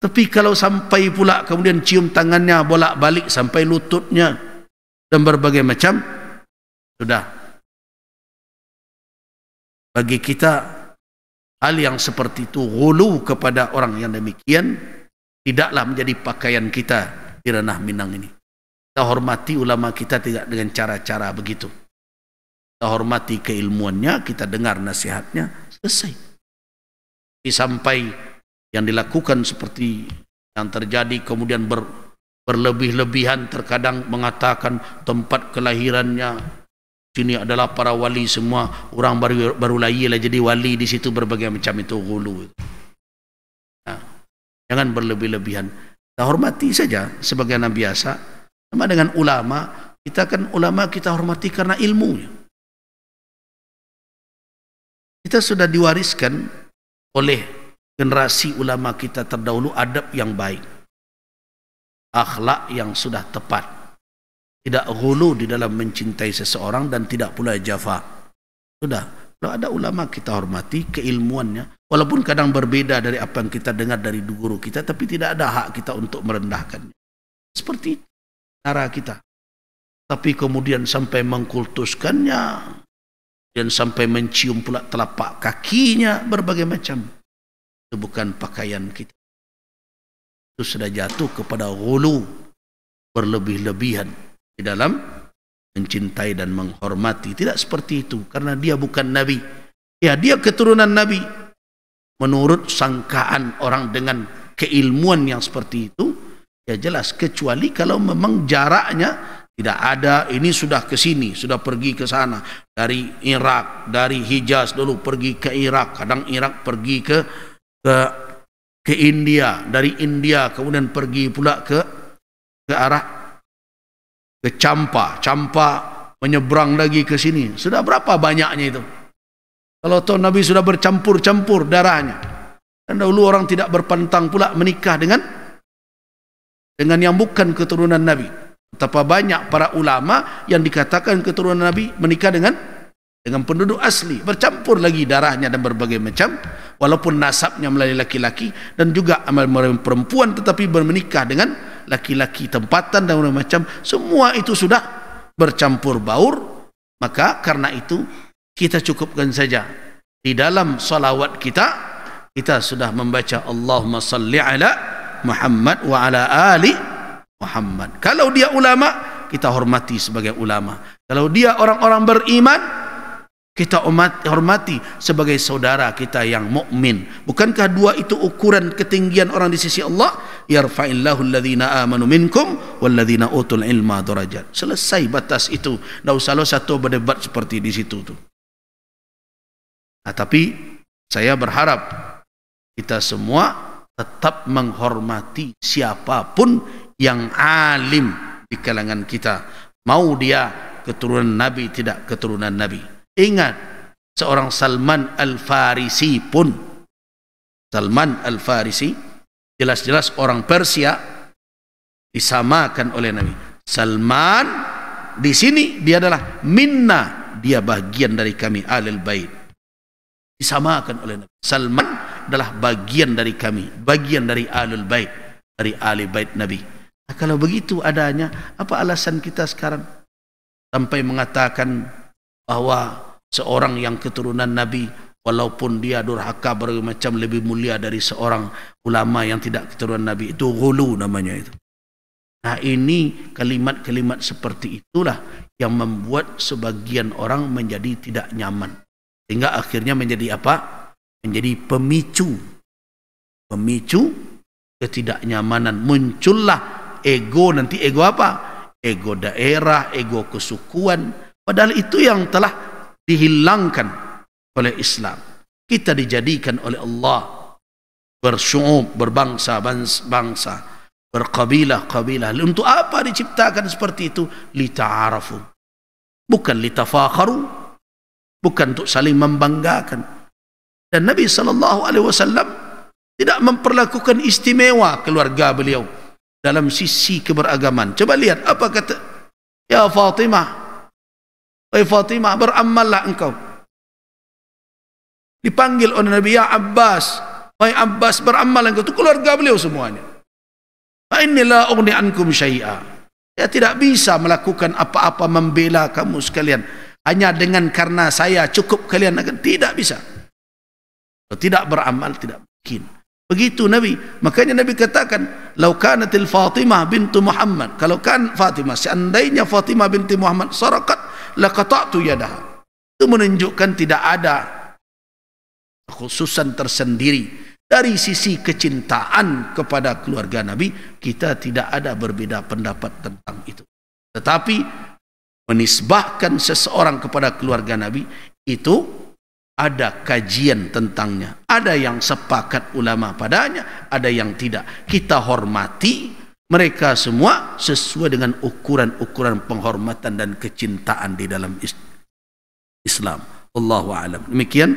Tapi kalau sampai pula kemudian cium tangannya bolak-balik sampai lututnya dan berbagai macam, sudah. Bagi kita hal yang seperti itu, ghulu kepada orang yang demikian, tidaklah menjadi pakaian kita di ranah Minang ini. Kita hormati ulama kita tidak dengan cara-cara begitu. Kita hormati keilmuannya, kita dengar nasihatnya, selesai. Sampai yang dilakukan seperti yang terjadi kemudian berlebih-lebihan, terkadang mengatakan tempat kelahirannya sini adalah para wali semua, orang baru lahir lah jadi wali di situ, berbagai macam itu ghulu. Nah, jangan berlebih-lebihan. Kita hormati saja sebagaimana biasa. Sama dengan ulama, kita kan ulama kita hormati karena ilmunya. Kita sudah diwariskan oleh generasi ulama kita terdahulu adab yang baik, akhlak yang sudah tepat, tidak ghulu di dalam mencintai seseorang dan tidak pula jafa. Sudah, kalau ada ulama kita hormati keilmuannya, walaupun kadang berbeda dari apa yang kita dengar dari guru kita, tapi tidak ada hak kita untuk merendahkannya. Seperti itu cara kita. Tapi kemudian sampai mengkultuskannya dan sampai mencium pula telapak kakinya, berbagai macam, itu bukan pakaian kita. Itu sudah jatuh kepada ghulu, berlebih-lebihan di dalam mencintai dan menghormati. Tidak seperti itu, karena dia bukan Nabi. Ya, dia keturunan Nabi menurut sangkaan orang dengan keilmuan yang seperti itu. Ya jelas, kecuali kalau memang jaraknya tidak ada, ini sudah ke sini, sudah pergi ke sana, dari Irak, dari Hijaz dulu pergi ke Irak, kadang Irak pergi ke India, dari India kemudian pergi pula ke arah ke Campa menyeberang lagi ke sini. Sudah berapa banyaknya itu? Kalau tahu Nabi sudah bercampur-campur darahnya. Dan dahulu orang tidak berpantang pula menikah dengan yang bukan keturunan Nabi. Betapa banyak para ulama yang dikatakan keturunan Nabi menikah dengan penduduk asli, bercampur lagi darahnya dan berbagai macam, walaupun nasabnya melalui laki-laki, dan juga amal perempuan tetapi bermenikah dengan laki-laki tempatan dan macam, semua itu sudah bercampur baur. Maka karena itu kita cukupkan saja di dalam salawat kita sudah membaca Allahumma salli ala Muhammad wa ala ali Muhammad. Kalau dia ulama, kita hormati sebagai ulama. Kalau dia orang-orang beriman, kita hormati sebagai saudara kita yang mukmin. Bukankah dua itu ukuran ketinggian orang di sisi Allah? Yarfa'illahu alladhina amanu minkum walladhina utul ilma darajat. Selesai batas itu. Tidak usah satu berdebat seperti di situ tuh. Nah, tapi saya berharap kita semua tetap menghormati siapapun yang alim di kalangan kita. Mau dia keturunan Nabi, tidak keturunan Nabi. Ingat, seorang Salman Al-Farisi pun, Salman Al-Farisi jelas-jelas orang Persia, disamakan oleh Nabi. Salman di sini dia adalah minna, dia bagian dari kami Ahlul Bait, disamakan oleh Nabi. Salman adalah bagian dari kami, bagian dari Ahlul Bait, dari Ahli Bait Nabi. Nah, kalau begitu adanya, apa alasan kita sekarang sampai mengatakan bahwa seorang yang keturunan Nabi, walaupun dia durhaka bermacam, lebih mulia dari seorang ulama yang tidak keturunan Nabi? Itu ghulu namanya itu. Nah, ini kalimat-kalimat seperti itulah yang membuat sebagian orang menjadi tidak nyaman, sehingga akhirnya menjadi apa? Menjadi pemicu ketidaknyamanan. Muncullah ego. Nanti ego apa? Ego daerah, ego kesukuan. Padahal itu yang telah dihilangkan oleh Islam. Kita dijadikan oleh Allah bersyu'ub, berbangsa-bangsa, berkabilah-kabilah. Untuk apa diciptakan seperti itu? Lita'arafu, bukan litafakharu, bukan untuk saling membanggakan. Dan Nabi SAW tidak memperlakukan istimewa keluarga beliau dalam sisi keberagaman. Coba lihat apa kata, ya Fatimah, wahai Fatimah, beramallah engkau. Dipanggil oleh Nabi, ya Abbas, wahai Abbas, beramal engkau. Itu keluarga beliau semuanya. Fa inni la ughni ankum syai'a. Ya, tidak bisa melakukan apa-apa membela kamu sekalian hanya dengan karena saya cukup kalian akan, tidak bisa. Kalau tidak beramal tidak mungkin. Begitu Nabi. Makanya Nabi katakan, "Lau kanatil Fatimah bintu Muhammad." Kalau kan Fatimah, seandainya Fatimah binti Muhammad sarakat, laqata'tu yadaha. Itu menunjukkan tidak ada khususan tersendiri dari sisi kecintaan kepada keluarga Nabi. Kita tidak ada berbeda pendapat tentang itu. Tetapi menisbahkan seseorang kepada keluarga Nabi, itu ada kajian tentangnya. Ada yang sepakat ulama padanya, ada yang tidak. Kita hormati mereka semua sesuai dengan ukuran-ukuran penghormatan dan kecintaan di dalam Islam. Wallahu a'lam. Demikian,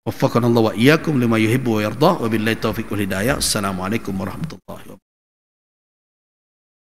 waffaqana Allah wa iyyakum lima yuhibbu wa yardah, wa billahi taufiq wal hidayah. Assalamualaikum warahmatullahi wabarakatuh.